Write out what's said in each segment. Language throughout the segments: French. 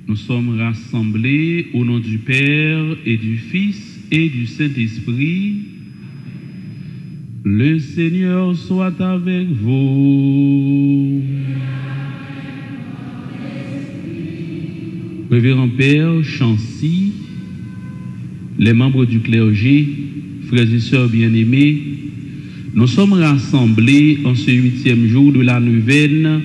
Nous sommes rassemblés au nom du Père et du Fils et du Saint-Esprit. Le Seigneur soit avec vous. Révérend Père Chancy, les membres du clergé, frères et sœurs bien-aimés, nous sommes rassemblés en ce 8e jour de la neuvaine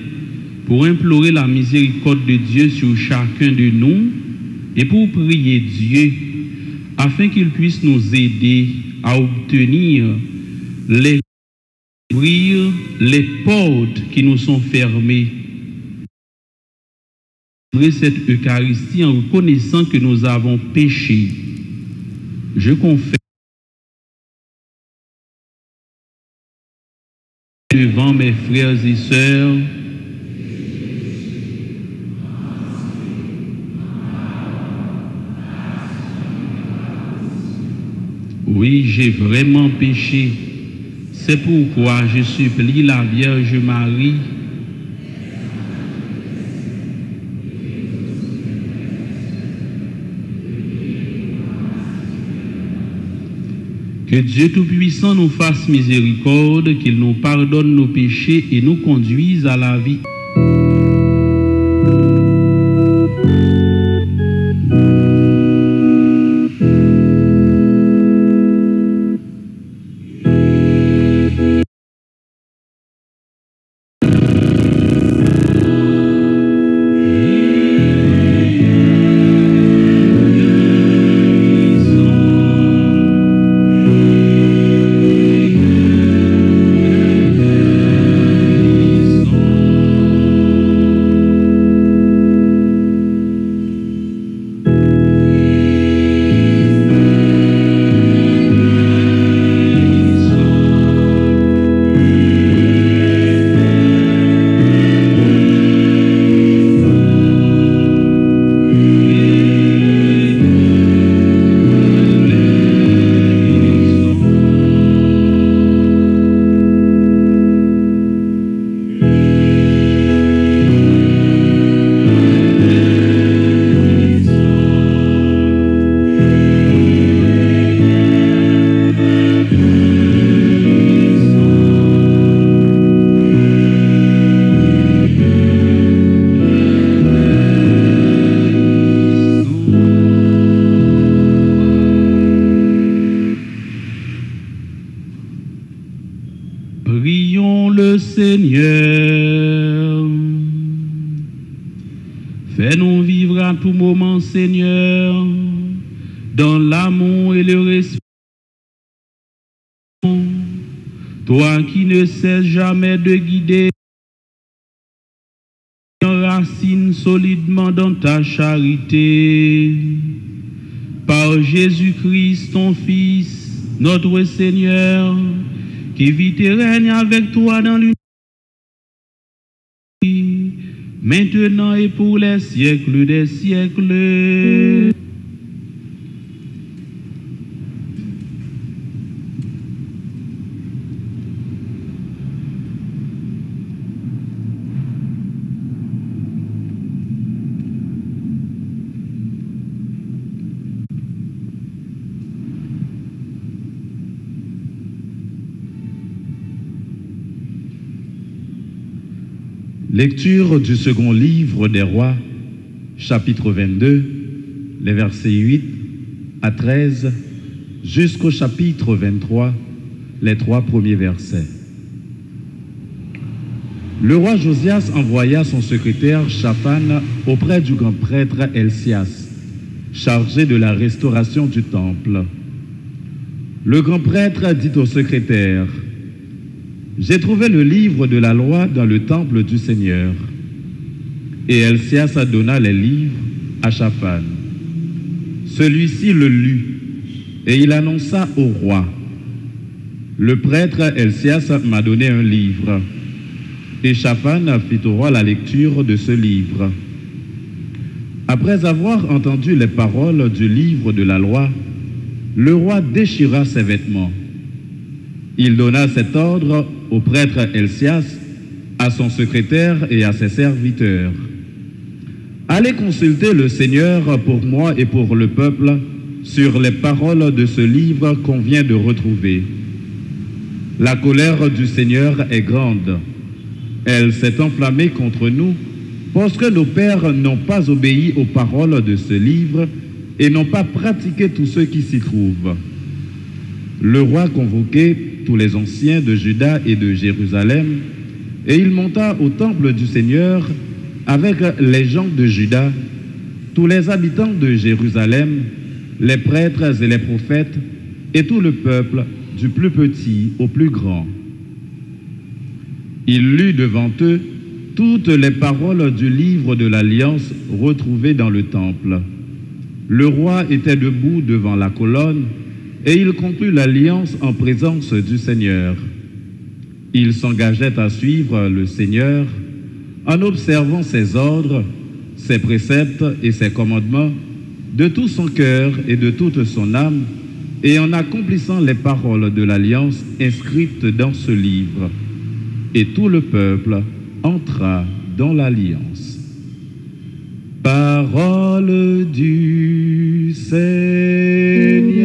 pour implorer la miséricorde de Dieu sur chacun de nous et pour prier Dieu afin qu'il puisse nous aider à obtenir ouvrir les portes qui nous sont fermées. Cette Eucharistie en reconnaissant que nous avons péché. Je confesse devant mes frères et sœurs oui, j'ai vraiment péché. C'est pourquoi je supplie la Vierge Marie que Dieu Tout-Puissant nous fasse miséricorde, qu'il nous pardonne nos péchés et nous conduise à la vie. Prions le Seigneur. Fais-nous vivre à tout moment, Seigneur, dans l'amour et le respect. Toi qui ne cesses jamais de guider, enracine solidement dans ta charité. Par Jésus-Christ, ton Fils, notre Seigneur, qui vit et règne avec toi dans l'unité, maintenant et pour les siècles des siècles. Lecture du second livre des Rois, chapitre 22, les versets 8 à 13, jusqu'au chapitre 23, les 3 premiers versets. Le roi Josias envoya son secrétaire Shaphan auprès du grand prêtre Elsias, chargé de la restauration du temple. Le grand prêtre dit au secrétaire: j'ai trouvé le livre de la loi dans le temple du Seigneur. Et Elsias donna les livres à Shaphan. Celui-ci le lut, et il annonça au roi: le prêtre Elsias m'a donné un livre. Et Shaphan fit au roi la lecture de ce livre. Après avoir entendu les paroles du livre de la loi, le roi déchira ses vêtements. Il donna cet ordre au prêtre Elsias, à son secrétaire et à ses serviteurs: Allez consulter le Seigneur pour moi et pour le peuple sur les paroles de ce livre qu'on vient de retrouver. La colère du Seigneur est grande. Elle s'est enflammée contre nous parce que nos pères n'ont pas obéi aux paroles de ce livre et n'ont pas pratiqué tout ce qui s'y trouve. Le roi convoquait tous les anciens de Juda et de Jérusalem, et il monta au temple du Seigneur avec les gens de Juda, tous les habitants de Jérusalem, les prêtres et les prophètes, et tout le peuple, du plus petit au plus grand. Il lut devant eux toutes les paroles du livre de l'Alliance retrouvées dans le temple. Le roi était debout devant la colonne, et il conclut l'alliance en présence du Seigneur. Il s'engageait à suivre le Seigneur en observant ses ordres, ses préceptes et ses commandements de tout son cœur et de toute son âme, et en accomplissant les paroles de l'alliance inscrites dans ce livre. Et tout le peuple entra dans l'alliance. Parole du Seigneur.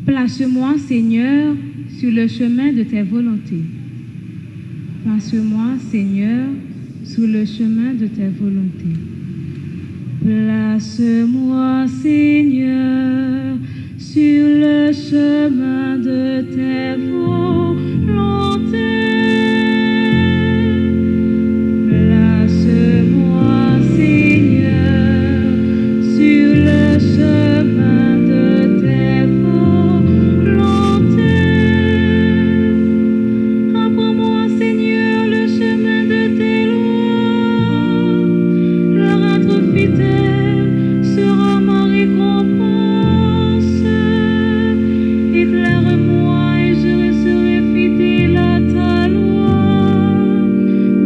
Place-moi, Seigneur, sur le chemin de tes volontés. Place-moi, Seigneur, sur le chemin de tes volontés. Place-moi, Seigneur, sur le chemin de tes volontés. Place-moi, Seigneur, sur le chemin de tes volontés. Apprends-moi, Seigneur, le chemin de tes lois. Leur être fidèle sera ma récompense. Éclaire-moi et je serai fidèle à ta loi.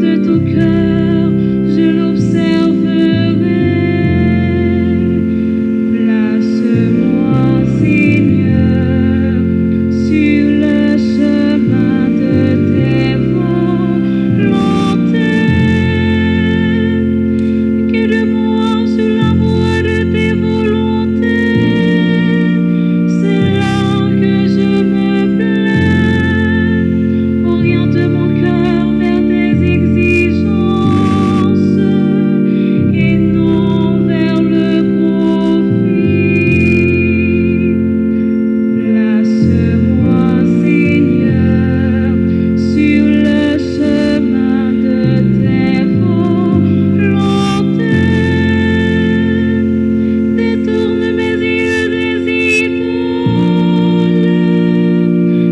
De tout cœur, je l'observerai. Place-moi, Seigneur, sur le chemin de tes volontés. Guide-moi sur la voie de tes volontés. C'est là que je me plais. Oriente mon cœur vers tes exigences et non vers le profit. Place-moi, Seigneur, sur le chemin de tes volontés. Détourne mes yeux des idoles.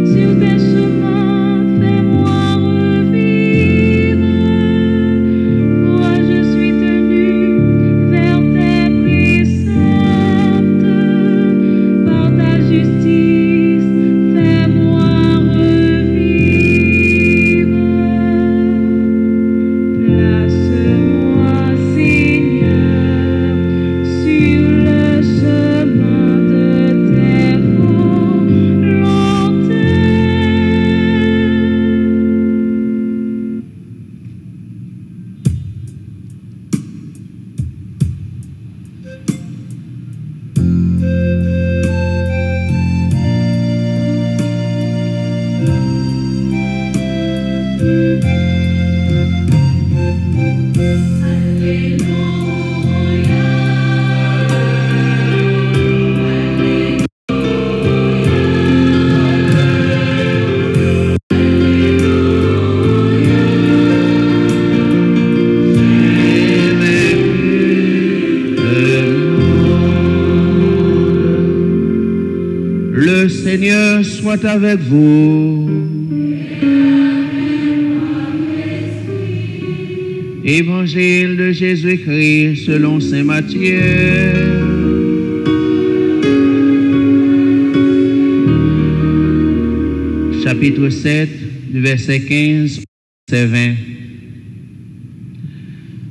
Sur tes chemins, fais-moi revivre. Moi, je suis tenu vers tes préceptes. Par ta justice, fais-moi revivre. Place-moi, Seigneur, sur le chemin de tes volontés. Le Seigneur soit avec vous. Évangile de Jésus-Christ selon saint Matthieu. Chapitre 7, du verset 15 au verset 20.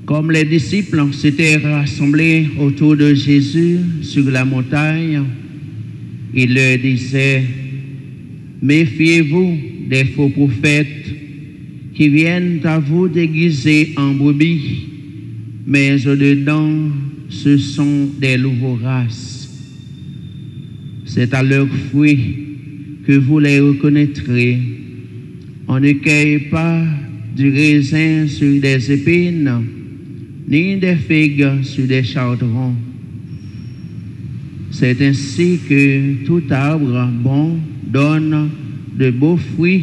Comme les disciples s'étaient rassemblés autour de Jésus sur la montagne, il leur disait, méfiez-vous des faux prophètes qui viennent à vous déguiser en brebis, mais au-dedans, ce sont des loups voraces. C'est à leurs fruits que vous les reconnaîtrez. On ne cueille pas du raisin sur des épines, ni des figues sur des chardons. C'est ainsi que tout arbre bon donne de beaux fruits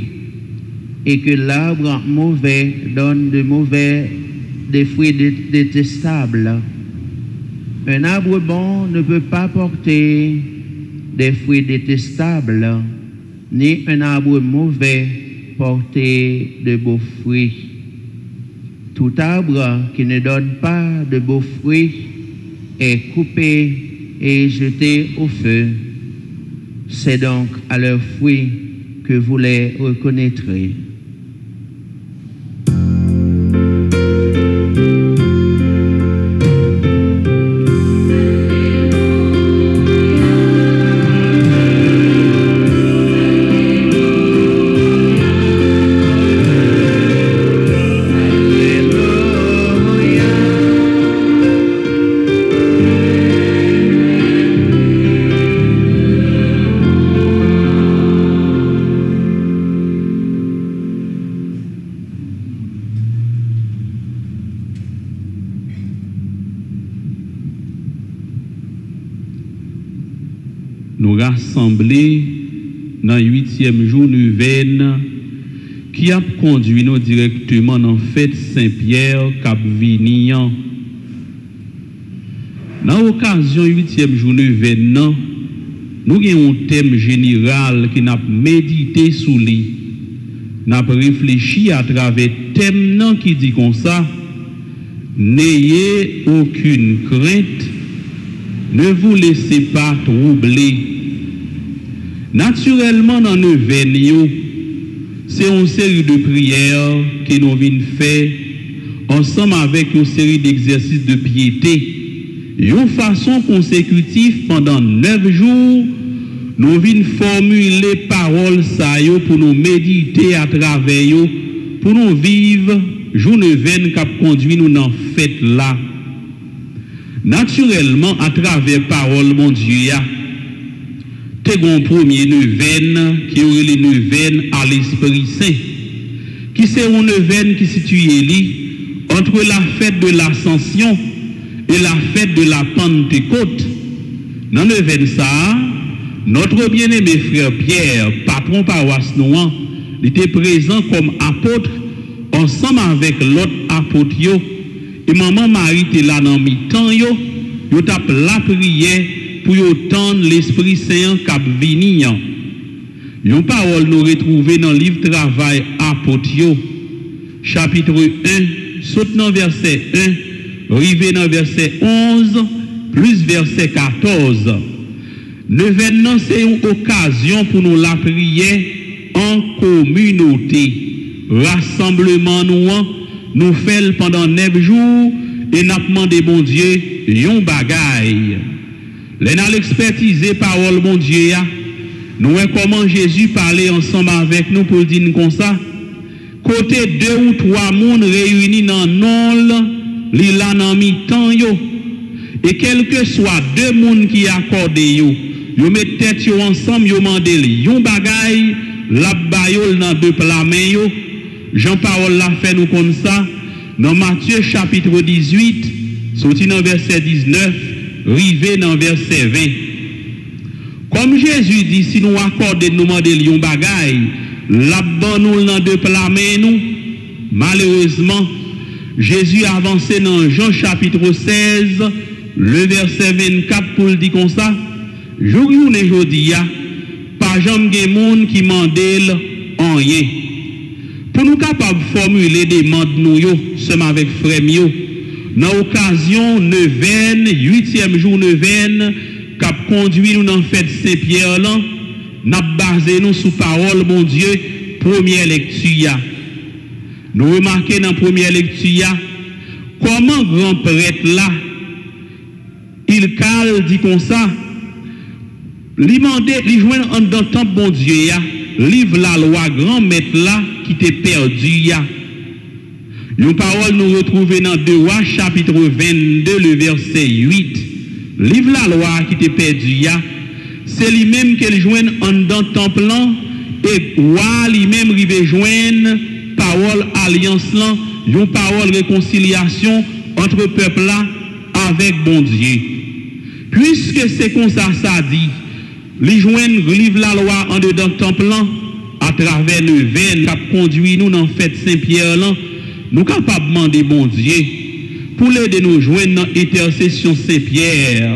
et que l'arbre mauvais donne des fruits détestables. Un arbre bon ne peut pas porter des fruits détestables, ni un arbre mauvais porter de beaux fruits. Tout arbre qui ne donne pas de beaux fruits est coupé et jeté au feu. C'est donc à leurs fruits que vous les reconnaîtrez. Nous rassembler dans le 8e jour neuvaine qui a conduit nous directement dans la fête Saint-Pierre Cap Vignan. Dans l'occasion du 8e jour neuvaine, nous avons un thème général qui n'a médité sous lui. Nous avons réfléchi à travers le thème qui dit comme ça, n'ayez aucune crainte, ne vous laissez pas troubler. Naturellement, dans nos veines, c'est une série de prières que nous venons faire ensemble avec une série d'exercices de piété. Une façon consécutive pendant 9 jours, nous venons formuler paroles pour nous méditer à travers eux, pour nous vivre jour neuvaine qui a conduit nous dans fête là. Naturellement, à travers parole, mon Dieu, tu as un premier neuvaine qui aurait les neuvaines à l'Esprit Saint, qui c'est une neuvaine qui situe entre la fête de l'Ascension et la fête de la Pentecôte. Dans le neuvaine ça, notre bien-aimé frère Pierre, patron paroisse Noan, il était présent comme apôtre ensemble avec l'autre apôtre. Et maman Marie était là dans mi-temps, yo tape la prière pour tendre l'Esprit Saint Cap Vignan. Une parole nous retrouvons dans le livre Travail apôtre, chapitre 1, sautant verset 1, arrivé dans verset 11, plus verset 14. Neuvaine, c'est une occasion pour nous la prier en communauté. Rassemblement nous fait pendant 9 jours et nous demandé bon Dieu yon bagaille. Les nous expertiser parole bon Dieu, nous voyons comment Jésus parlait ensemble avec nous pour dire comme ça. Côté 2 ou 3 monde réunis dans non, li la nan mi-temps yo. Et quel que soit 2 monde qui accordent yo met tête yo ensemble, yo mande li yon bagaille, la bayol dans 2 plat main yo. Jean-Paul l'a fait nous comme ça dans Matthieu chapitre 18, sorti dans verset 19, rivé dans verset 20. Comme Jésus dit, si nous accordons nous demander yon bagaille, la ban nous dans 2 plat main nous. Malheureusement, Jésus a avancé dans Jean chapitre 16, le verset 24 pour le dire comme ça. Jour et jodi ya, pas jamais de monde qui mandel en rien. Pour nous capables de formuler des demandes nous seulement avec frère mio, dans l'occasion neuvaine, 8e jour neuvaine, qui a conduit nous dans la fête Saint-Pierre là, nous basé nous sous parole mon Dieu, première lecture. Nous remarquons dans la première lecture comment grand prêtre là, il cale dit comme ça, li mande, li joine en dans temple bon Dieu ya, livre la loi grand maître là qui t'est perdu ya. Une parole nous retrouvons dans 2 Rois chapitre 22 le verset 8. Livre la loi qui t'est perdu ya, c'est lui-même qu'elle joigne en dans temple là et roi lui-même rive joindre parole alliance là, une parole réconciliation entre peuple là avec bon Dieu. Puisque c'est comme ça dit, les joindre livre la loi en dedans temple là à travers le veine qui conduit nous dans fête Saint-Pierre là, nous capables demander bon Dieu pour l'aider nous joindre dans intercession Saint-Pierre.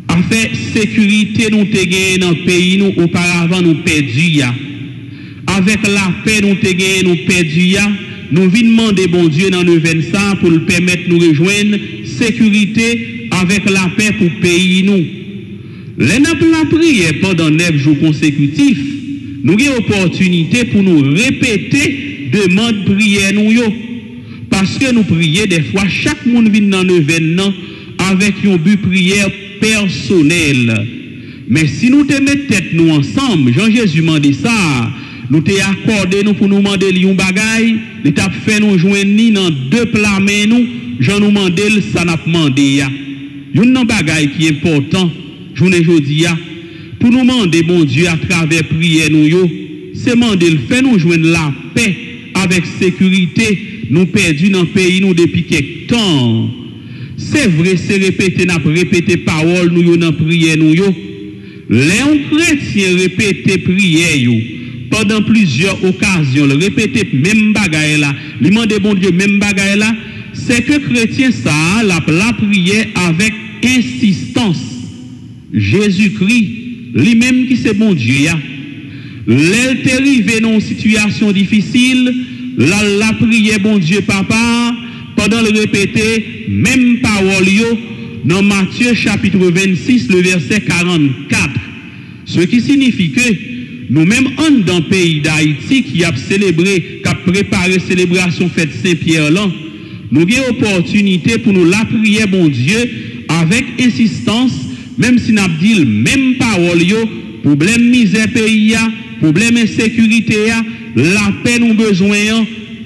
Afin sécurité nous te gagné dans le pays nous auparavant nous perdu ya. Avec la paix nous te gagné nous perdu ya. Nous venons demander bon Dieu dans le 25 pour le permettre nous rejoindre sécurité avec la paix pour pays nous. Les n'a la prière pendant 9 jours consécutifs, nous avons opportunité pour nous répéter demande prière nous yo. Parce que nous prions des fois, chaque monde vient dans le événement avec un but prière personnel. Mais si nous te mettons tête nous ensemble, Jean-Jésus m'a dit ça, nous te accordé nous pour nous demander un bagay, il t'a fait nous joindre dans 2 plats mais nous, Jean nous demandé ça n'a pas demandé ya. Un bagay qui est important, journée aujourd'hui pour nous demander bon Dieu à travers prière nous yo, c'est demander le fait nous joindre la paix avec sécurité, nous perdus dans le pays nous depuis quelque temps. C'est vrai, c'est répéter, n'a répété parole nous dans prière nous yo. Les chrétiens répéter prière yo pendant plusieurs occasions, le répéter même bagaille là, lui demander bon Dieu même bagaille là, c'est que chrétien ça la prière avec insistance. Jésus-Christ, lui-même qui c'est bon Dieu ya. L'elle est arrivé dans une situation difficile, la prière bon Dieu papa, pendant le répéter, même parole yo, dans Matthieu chapitre 26, le verset 44. Ce qui signifie que nous-mêmes, dans le pays d'Haïti, qui a célébré, qui a préparé célébration fête Saint-Pierre là, nous avons opportunité pour nous la prière bon Dieu avec insistance, même si nous avons dit même parole yo, problème misère pays, problème insécurité, la paix nous besoin,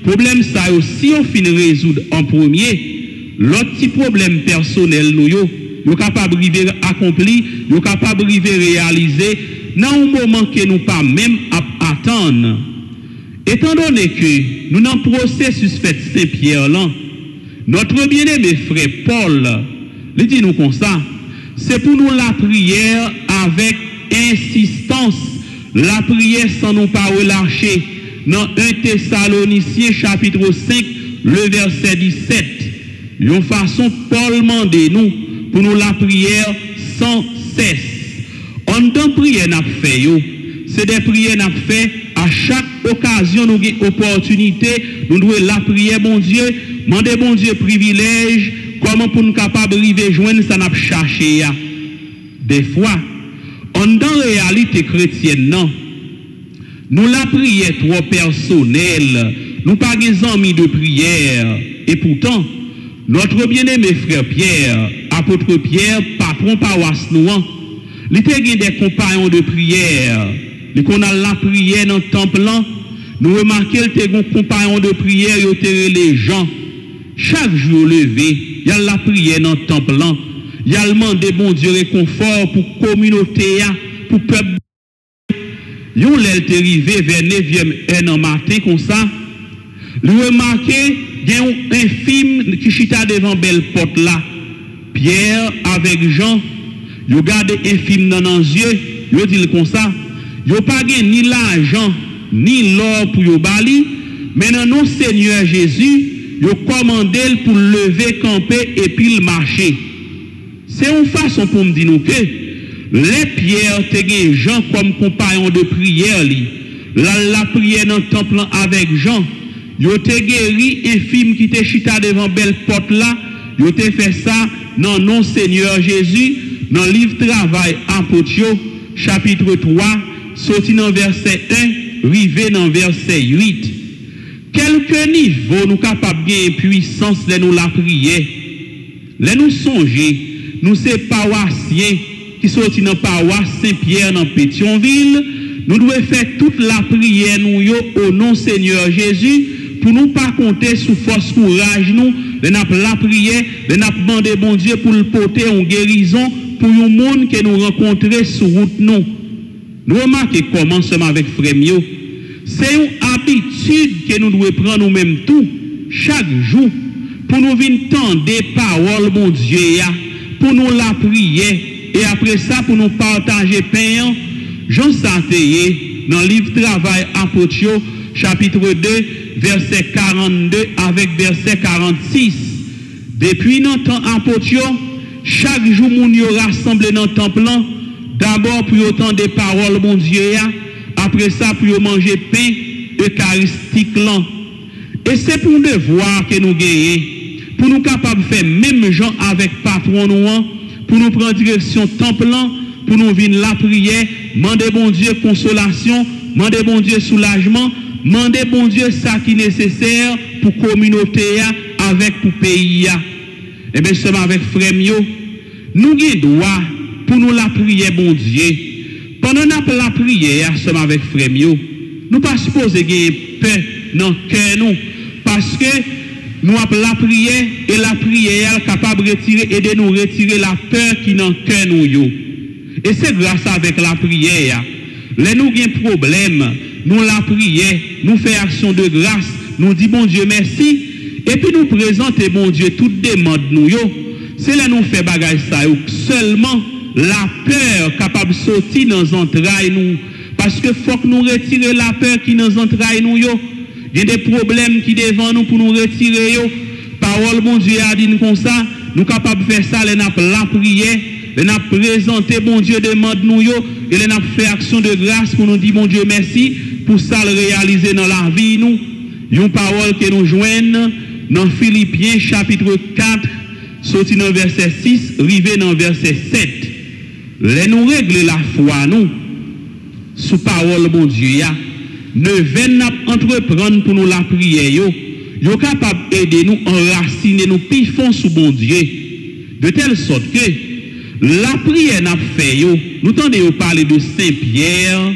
problème ça aussi on finit résoudre en premier. L'autre petit problème personnel nous yo capable de accomplir, yo capable de réaliser dans un moment que nous pas même à attendre. Étant donné que nous dans le processus fête Saint-Pierre là, notre bien-aimé frère Paul, il dit nous comme ça, c'est pour nous la prière avec insistance, la prière sans nous pas relâcher. Dans 1 Thessaloniciens chapitre 5, le verset 17, une façon Paul mande nous pour nous la prière sans cesse. En tant prière n'a fait yo, c'est des prières n'a fait à chaque occasion nous avons opportunité, nous devons la prière bon Dieu, demander bon Dieu privilège, comment pour nous capable de joindre ça n'a cherché ya. Des fois, en dans réalité chrétienne non, nous la prière trop personnelle, nous pas des amis de prière et pourtant notre bien-aimé frère Pierre, apôtre Pierre, patron paroisse nous, il était des compagnons de prière. Qu'on a la prière dans le temple, nous remarquons qu'il était des compagnons de prière, il était les gens. Chaque jour levé, il y a la prière dans le temple, il y a demandé bon Dieu réconfort pour la communauté, pour le peuple. Il est arrivé vers 9e heure dans matin comme ça. Vous remarquez, il y a un film qui chita devant belle porte là. Pierre avec Jean, ils regardent un film dans les yeux, ils disent comme ça. Ils n'ont pas ni l'argent, ni l'or pour les bali, mais dans nos Seigneur Jésus, ils ont commandé pour lever, camper et puis le marcher. C'est une façon pour me dire que les pierres te Jean comme compagnon de prière. La prière dans le temple avec Jean. Ils ont guéri infime qui te chita devant belle porte là. Ils ont fait ça dans non Seigneur Jésus, dans le livre Travail Apôtre, chapitre 3, sorti dans verset 1, rivé dans verset 8. Quelques niveaux nous capables de gagner puissance de nous la prière. Les nous songer, nous ces paroissiens qui sont dans la paroisse Saint-Pierre dans Pétionville, nous devons faire toute la prière nous au nom Seigneur Jésus pour nous pas compter sous force courage nous, de la prière, de demander bon Dieu pour le porter en guérison pour le monde que nous rencontrons sur route nous. Nous remarquons comment sommes avec Frémio. C'est une habitude que nous devons prendre nous-mêmes tout, chaque jour, pour nous venir tendre des paroles, mon Dieu, pour nous la prier, et après ça, pour nous partager pain. Jean Santéé, dans le livre Travail Apôtre, chapitre 2, verset 42 avec verset 46. Depuis notre temps apôtre, chaque jour, nous nous rassemblons dans le temple, d'abord pour entendre des paroles, mon Dieu, après ça, pour manger pain eucharistique. Et c'est pour nous devoir que nous gagnons, pour nous capables de faire même gens avec patron nous, pour nous prendre direction temple, pour nous venir la prière, demander bon Dieu consolation, demander bon Dieu soulagement, demander bon Dieu ça qui est nécessaire pour la communauté, avec pour le pays. Et bien, seulement avec Frémio, nous avons droit pour nous la prière, bon Dieu. Pendant la prière, seulement avec Frémio, nous ne pas supposé gagner peur dans le cœur nous, parce que nous avons la prière et la prière est capable de retirer, aider nous retirer la peur qui est dans le cœur nous. Et c'est grâce avec la prière. Là, nous avons un problème, nous la prière, nous faisons action de grâce, nous disons bon Dieu merci, et puis nous présentons bon Dieu toutes demande nous. C'est là nous faisons bagage ça, seulement la peur capable de sortir dans les entrailles nous. Parce que faut que nous retirions la peur qui dans les entrailles nous. Il y a des problèmes qui devant nous pour nous retirer. Parole bon Dieu a dit comme ça, nous sommes capables de faire ça, nous avons la prière, nous avons présenté bon Dieu demande nous, et nous avons fait action de grâce pour nous dire bon Dieu merci pour ça le réaliser dans la vie nous. Une parole que nous joignons dans Philippiens chapitre 4, sorti dans verset 6, arrivé dans verset 7. Les nous régler la foi nous sous parole bon Dieu ne viennent entreprendre pour nous la prière yo capable aider nous enraciner nous pifons sous bon Dieu de telle sorte que la prière n'a fait nous tendez parler de Saint-Pierre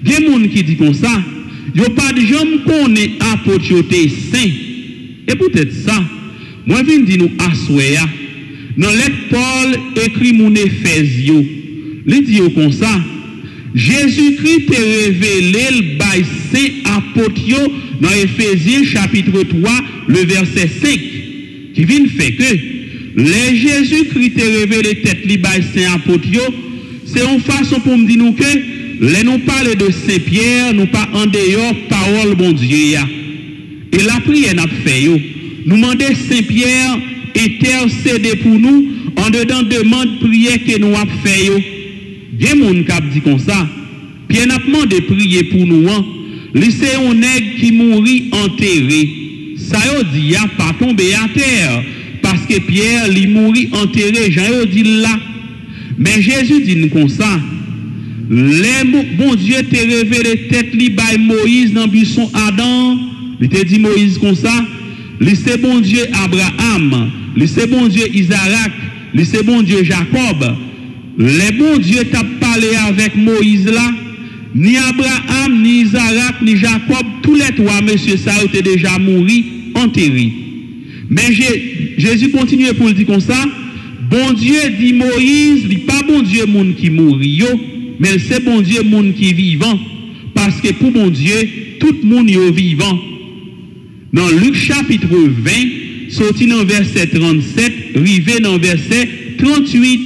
des monde qui dit comme ça yo pas de gens connaît apôtre saint et peut-être ça moi viens dire nous assoya dans lettre Paul écrit mon Éphésio il dit comme ça Jésus-Christ t'a révélé le bail saint apôtre dans Éphésiens chapitre 3 le verset 5 qui vient faire que les Jésus-Christ t'a révélé tête li bail saint apôtre c'est une façon pour me dire nous que les nous parler de Saint-Pierre nous pas en dehors parole bon Dieu et la prière n'a fait nous demander Saint-Pierre intercéder pour nous en dedans demande prière que nous a fait il y a des gens qui dit comme ça puis on a demandé prier pour nous lycée on nèg qui mourit enterré ça yo dit a pas tomber à terre parce que Pierre lui mourit enterré Jean yo dit là mais Jésus dit comme ça bon Dieu t'a révélé tête li by Moïse dans buisson Adam il t'a dit Moïse comme ça c'est bon Dieu Abraham c'est bon Dieu Isaac c'est bon Dieu Jacob les bon Dieu t'a parlé avec Moïse là ni Abraham ni Isaac ni Jacob tous les trois monsieur ça étaient déjà mouru enterrés mais Jésus continue pour le dire comme ça bon Dieu dit Moïse il pas bon Dieu monde qui mourit mais c'est bon Dieu monde qui vivant parce que pour bon Dieu tout le monde est vivant dans Luc chapitre 20 sorti dans verset 37 arrivé dans verset 38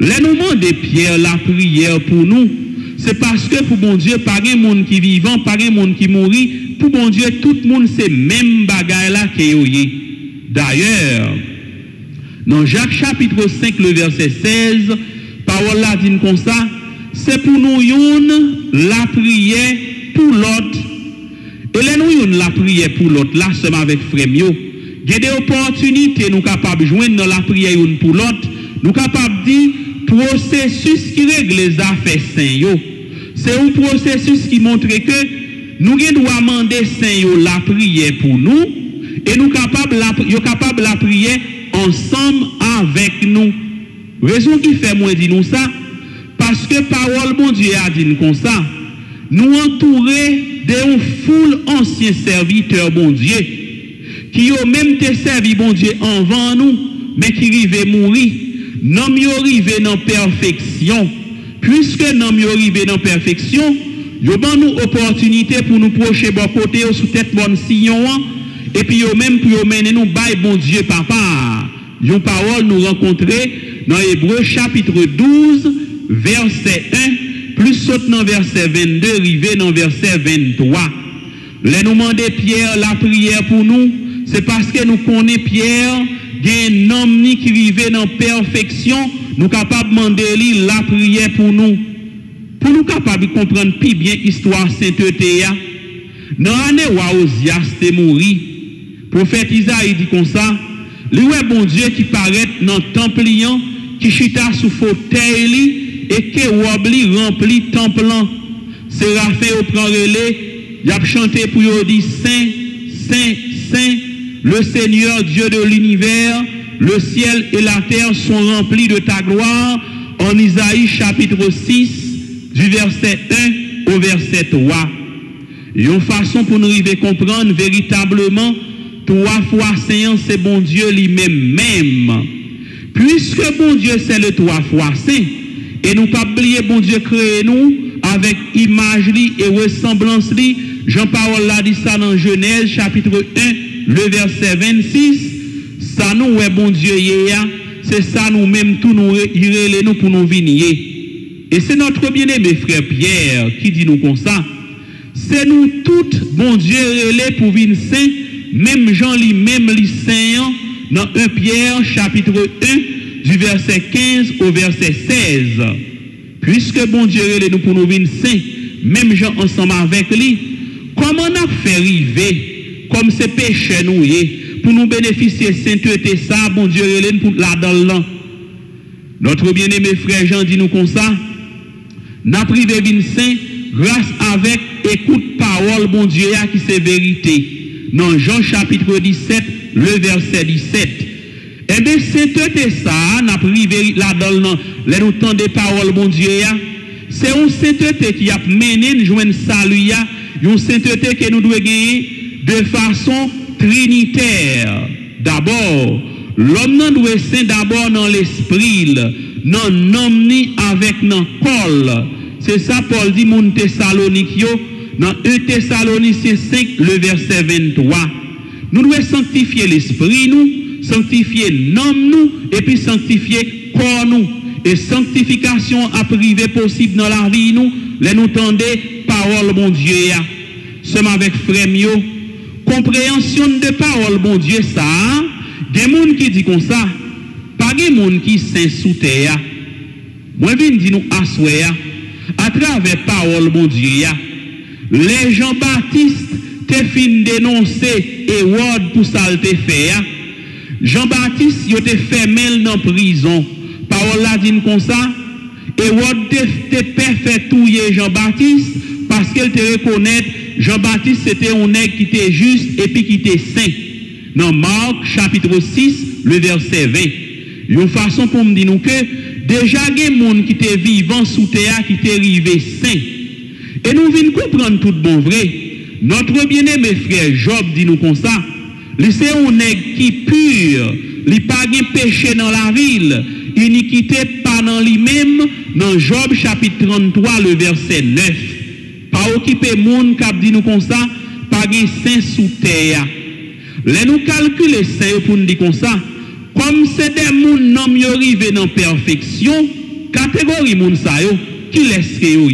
les moments de Pierre la prière pour nous c'est parce que pour bon Dieu pas un monde qui vivant pas un monde qui mourit pour bon Dieu tout le monde c'est même bagaille là que yoyé d'ailleurs dans Jacques chapitre 5 le verset 16 parole là dit comme ça c'est pour nous la prière pour l'autre et là nous la prière pour l'autre là seulement avec Frémio il y a des opportunités nous capables de joindre dans la prière une pour l'autre nous capables de dire processus qui règle les affaires saintes c'est un processus qui montre que nous devons demander Seigneur la prière pour nous et nous capables la prier ensemble avec nous. Raison qui fait moi dire nous ça parce que parole bon Dieu a dit comme ça. Nous entourer de foule anciens serviteurs bon Dieu qui ont même te servi bon Dieu avant nous mais qui rivaient mourir. Non yo rivé dans perfection. Puisque non yo rivé dans perfection, yo ban nous opportunité pour nous procher bon côté sous tête bonne sillon et puis yo même pour yo mener nous bail bon Dieu papa. Yon parole nous rencontrer dans Hébreux chapitre 12 verset 1 plus saute dans verset 22 rivé dans verset 23. Les nous demander Pierre la prière pour nous, c'est parce que nous connaissons Pierre un homme qui rive dans perfection, nous capables de demander la prière pour nous capables de comprendre plus bien l'histoire sainteté. Dans l'année où Osias est mort, prophète Isaïe dit comme ça, lui est bon Dieu qui paraît dans le temple, qui chita sous fauteuil et qui wabli rempli temple. Séraphin au prend relais, il a chanté pour lui dire Saint, Saint, Saint, le Seigneur Dieu de l'univers, le ciel et la terre sont remplis de ta gloire. En Isaïe chapitre 6, du verset 1 au verset 3. Et une façon pour nous arriver à comprendre véritablement, 3 fois Saint, c'est bon Dieu lui-même même. Puisque bon Dieu c'est le 3 fois Saint, et nous pas oublier bon Dieu créé nous avec image et ressemblance li. Jean-Paul l'a dit ça dans Genèse chapitre 1, le verset 26. Ça nous est bon Dieu c'est ça nous-mêmes tout nous irélé nous pour nous venir. Et c'est notre bien-aimé frère Pierre qui dit nous comme ça. C'est nous toutes bon Dieu relé pour venir saint, même Jean lui-même li saint dans 1 Pierre chapitre 1 du verset 15 au verset 16. Puisque bon Dieu relé nous pour nous venir saint, même Jean ensemble avec lui, comment on a fait arriver comme ces péchés nous pour nous bénéficier sainteté ça, bon Dieu relé pour la dans notre bien-aimé frère Jean dit nous comme ça, n'a privé vin saint grâce avec écoute parole bon Dieu qui c'est vérité. Dans Jean chapitre 17, le verset 17. Eh bien, sainteté ça, n'a privé la dans les nous temps des paroles bon Dieu c'est une sainteté qui a mené nous joindre salut une sainteté que nous devons gagner de façon trinitaire. D'abord, l'homme doit être saint d'abord dans l'esprit, non nomni avec non col. C'est ça Paul dit mon Thessalonique dans 1 Thessaloniciens 5 le verset 23. Nous devons sanctifier l'esprit nous, sanctifier l'homme nous et puis sanctifier corps nous. Et sanctification à privé possible dans la vie nous, les nous tendez parole bon Dieu seulement avec frère mio compréhension de parole bon Dieu ça des monde qui dit comme ça pas des monde qui saint sous terre moi viens dire nous assoyer à travers parole bon Dieu les Jean-Baptiste te fin dénoncer et word pour ça te faire Jean-Baptiste il te fermé dans prison parole la dit comme ça et word te fait touiller Jean-Baptiste parce qu'elle te reconnaît Jean-Baptiste c'était un nègre qui était juste et puis qui était saint. Dans Marc chapitre 6, le verset 20. Une façon pour me dire nous que déjà il y a des gens qui étaient vivants sous terre qui étaient arrivés saints. Et nous venons comprendre tout bon vrai. Notre bien-aimé frère Job dit nous comme ça. C'est un nègre qui pur, il n'a pas de péché dans la ville, iniquité pas dans lui-même. Dans Job chapitre 33, le verset 9. Pas occuper monde qui dit nous comme ça, pas de saint sous terre. Les nous calculer saint pour nous dire comme ça, comme c'est des monde non mieux arrivé dans perfection, catégorie monde ça yo, qui laisse yo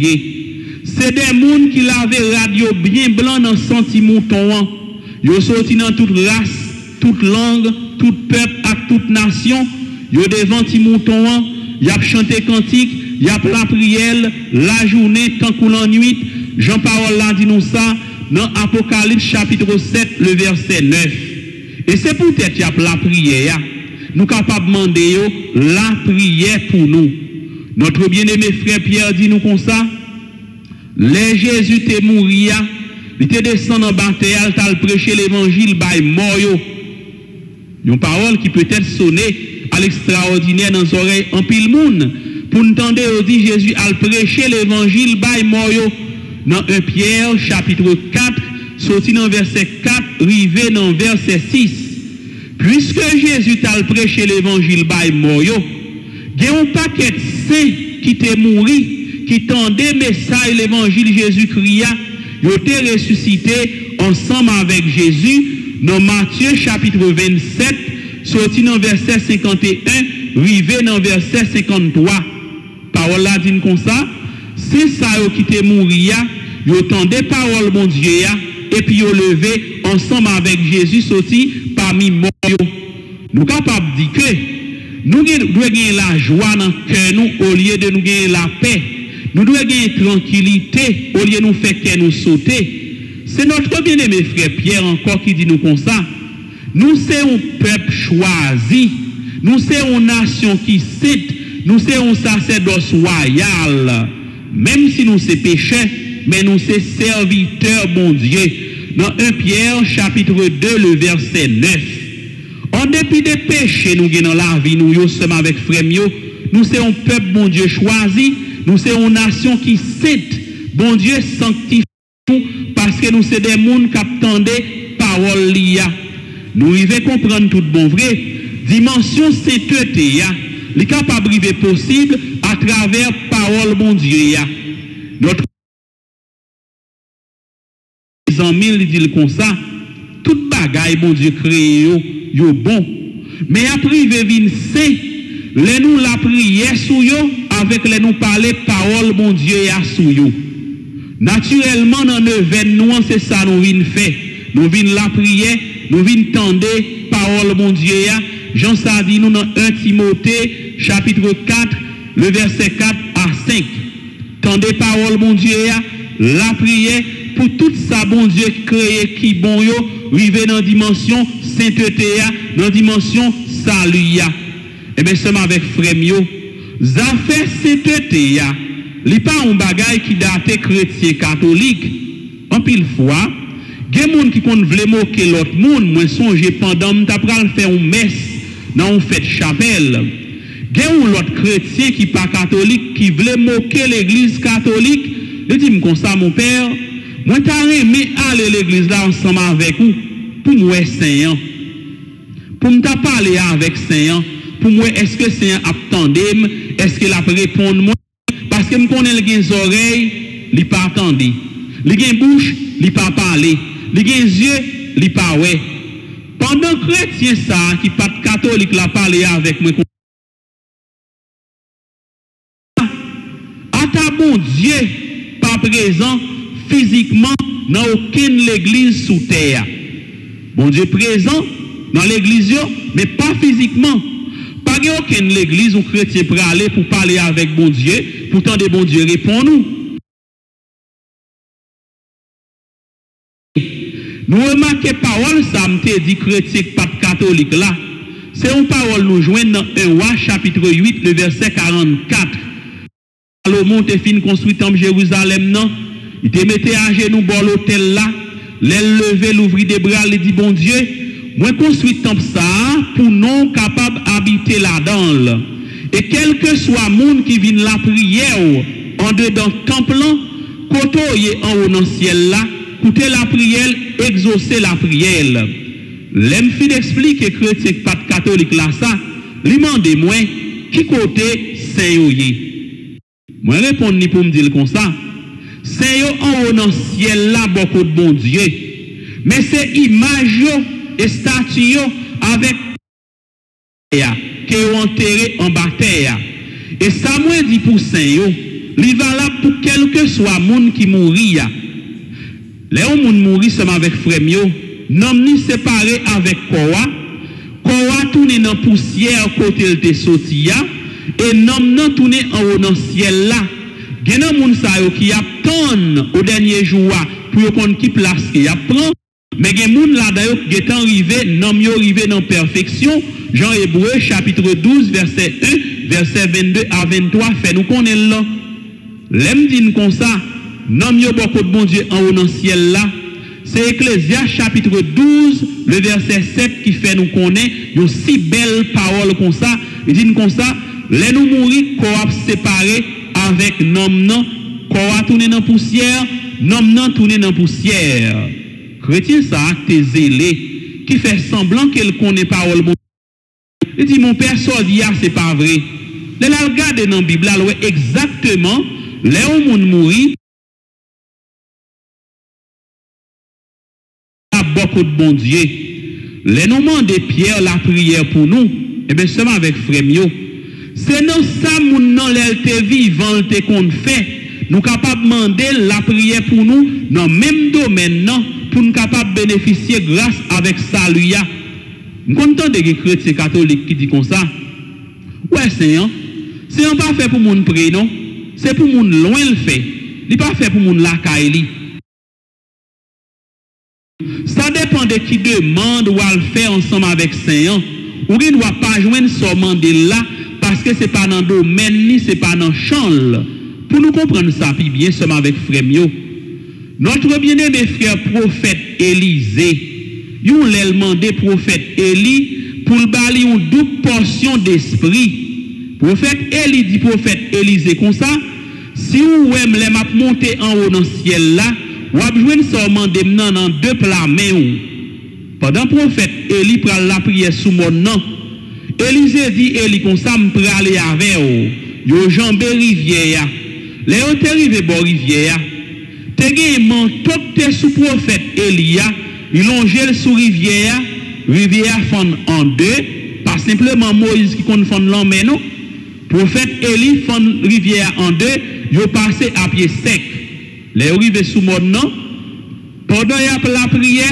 c'est des monde qui lave radio bien blanc dans sentiment ton. Yo sorti dans toute race, toute langue, tout peuple et toute nation, yo devant ti mouton, y a chanté cantique, y a la prière la journée tant que la nuit. Jean-Paul l'a dit nous ça dans Apocalypse chapitre 7 le verset 9. Et c'est peut-être qu'il y a la prière. Nous capables de demander la prière pour nous. Notre bien-aimé frère Pierre dit nous comme ça. Les Jésus te mourir, il te descend en bataille, t'as prêché l'évangile by moyo. Une parole qui peut être sonnée à l'extraordinaire dans les oreilles en pile monde. Pour entendre, on dit Jésus a prêché l'évangile by moyo. Dans 1 Pierre, chapitre 4, sorti dans verset 4, rivé dans verset 6. Puisque Jésus t'a prêché l'évangile by moyo, il y a un paquet de saints qui t'est mouru, qui tendait message l'évangile Jésus-Christ, ils ont été ressuscités ensemble avec Jésus dans Matthieu chapitre 27, sorti dans verset 51, rivé dans verset 53. Parole là dit comme ça, c'est ça qui t'est mouru, ils ont entendu parole mon Dieu, et puis ils ont levé ensemble avec Jésus, sorti parmi morts. Nous sommes capables de dire que nous devons gagner la joie dans le cœur nous au lieu de nous gagner la paix. Nous devons gagner tranquillité au lieu de nous faire que nous sauter. C'est notre bien-aimé frère Pierre encore qui dit nous comme ça. Nous sommes un peuple choisi. Nous sommes une nation qui cite. Nous sommes un sacerdoce royal. Même si nous sommes pécheurs, mais nous sommes serviteurs, bon Dieu. Dans 1 Pierre, chapitre 2, le verset 9. En dépit des péchés, nous avons dans la vie, nous sommes avec frères, nous sommes un peuple, bon Dieu, choisi. Nous sommes une nation qui cite. Bon Dieu, sanctifie nous parce que nous sommes des gens qui attendent parole liya. Nous devons comprendre tout bon vrai. Dimension sainteté, il est capable de possible à travers parole, bon Dieu. Notre amis, il dit comme ça, toute bagaille, bon Dieu, créé, yo bon. Mais après, il vient saint, les nous la prière sous yo, avec les nous parler parole, bon Dieu, ya sous yo. Naturellement, dans le événement, c'est ça nous venons faire. Nous venons la prière, nous venons tendre parole, bon Dieu, ya. Jean ça dit nous dans 1 Timothée, chapitre 4, le verset 4 à 5. Tendez parole, bon Dieu, ya, la prière, pour tout ça, bon Dieu, créé qui bon yo, rive dans dimension sainteté, dans dimension salut. Et bien, seulement avec frère mio, ça fait sainteté, il n'y a pas un bagage qui date chrétien catholique. En pile fois, il y a des gens qui veulent moquer l'autre monde. Moi, songe pendant que je faire une messe dans une fête chapelle. Il y a l'autre chrétien qui n'est pas catholique qui veut moquer l'église catholique. Je dis comme ça, mon père, moi, je aimé aller à l'église là ensemble avec vous pour moi, Seigneur. Pour me parler avec Seigneur. Pour moi, est-ce que Seigneur attendait? Est-ce qu'il a répondu moi? Parce que je connais les oreilles, il n'a pas attendu. Les bouche, il n'a pas parlé. Les yeux, il n'a pas ouais. Pendant que chrétien ça, qui n'est pas catholique, l'a parlé avec moi. À ta bon Dieu, pas présent physiquement dans aucune église sous terre. Bon Dieu présent dans l'église, mais pas physiquement. Pas aucune église où chrétien peut aller pour parler avec bon Dieu, pourtant de bon Dieu répond nous. Nous remarquons parole, ça me dit chrétien pas catholique là. C'est une parole nous joignent dans 1 Roi chapitre 8, le verset 44. Salomon te fin construit en Jérusalem, non? Il te mettait à genoux dans l'hôtel là, l'aile levé, l'ouvrir des bras, il dit bon Dieu, moi construit temple ça pour non capable d'habiter là-dedans. Et quel que soit le monde qui vient la prière en dedans temple, côté en haut dans le ciel là, écouter la prière, exaucer la prière. L'aime fin d'expliquer que chrétien pas catholique là ça, lui demande moi qui côté Saint-Yoye. Moi répondre pour me dire comme ça. Saint-Yo en haut dans le ciel là beaucoup de bon Dieu. Mais c'est image et statue avec qui ont enterré en bataille. Et ça moi dit pour Saint-Yo, il va là pour quel que soit monde qui mourit. Les gens qui mourent seulement avec frère mio, non ni séparé avec Koa. Koa tourne dans poussière côté il te sorti et non tourne en haut dans le ciel là. Il y a des gens qui attendent au dernier jour pour qu'on qui place qui apprend. Mais il y a des gens là d'ailleurs qui sont arrivés dans la perfection. Jean Hébreu chapitre 12 verset 1 verset 22 à 23 fait nous connaître là. L'aime dit comme ça, non yo beaucoup de bon Dieu en haut dans le ciel là, c'est Ecclésiaste chapitre 12, le verset 7 qui fait nous connaître une si belle parole comme ça. Il dit comme ça, les nous mourir, qu'on a séparé avec nom non, qu'on a tourné dans la poussière, nom non tourné dans la poussière. Chrétien ça, t'es zélé, qui fait semblant qu'elle connaît parole. Il dit, mon père Sordia, c'est pas vrai. Les la regarde dans la Bible, exactement, les gens mourir. Beaucoup de bon Dieu. Les noms de Pierre, la prière pour nous, et bien seulement avec Frémio. C'est non ça, mon nom, l'être vivant, te qu'on fait. Nous capables de demander la prière pour nous, dans le même domaine, non, pour nous capables de bénéficier grâce avec salut. Nous comptons des chrétiens catholiques qui disent comme ça. Ouais, Seigneur, c'est pas fait pour mon prier, non? C'est pour mon loin le fait. Il n'est pas fait pour mon la caille. Ça dépend de qui demande ou à le faire ensemble avec Seigneur. Ou il ne doit pas joindre ce demander là parce que ce n'est pas dans le domaine ni ce n'est pas dans le champ. Pour nous comprendre ça, puis bien seulement avec Frémio. Notre bien-aimé frère prophète Élisée, il a demandé prophète Élie pour le balayer une double portion d'esprit. Prophète Élie dit prophète Élisée comme ça, si vous aimez les maps monter en haut dans le ciel là, ou a besoin de seulement des dans deux plats mains. Pendant prophète Élie prend la prière sous mon nom. Élisée dit Élie comme ça me prend aller avec vous. Yo jambé rivière. Les autres arrivé bon rivière. Te gen manteau te sous prophète Élia, il longeait sous rivière fond en deux, pas simplement Moïse qui compte fond l'homme mais non. Prophète Élie fond rivière en deux, yo passé à pied sec. Les arrivés sous mon nom, pendant la prière,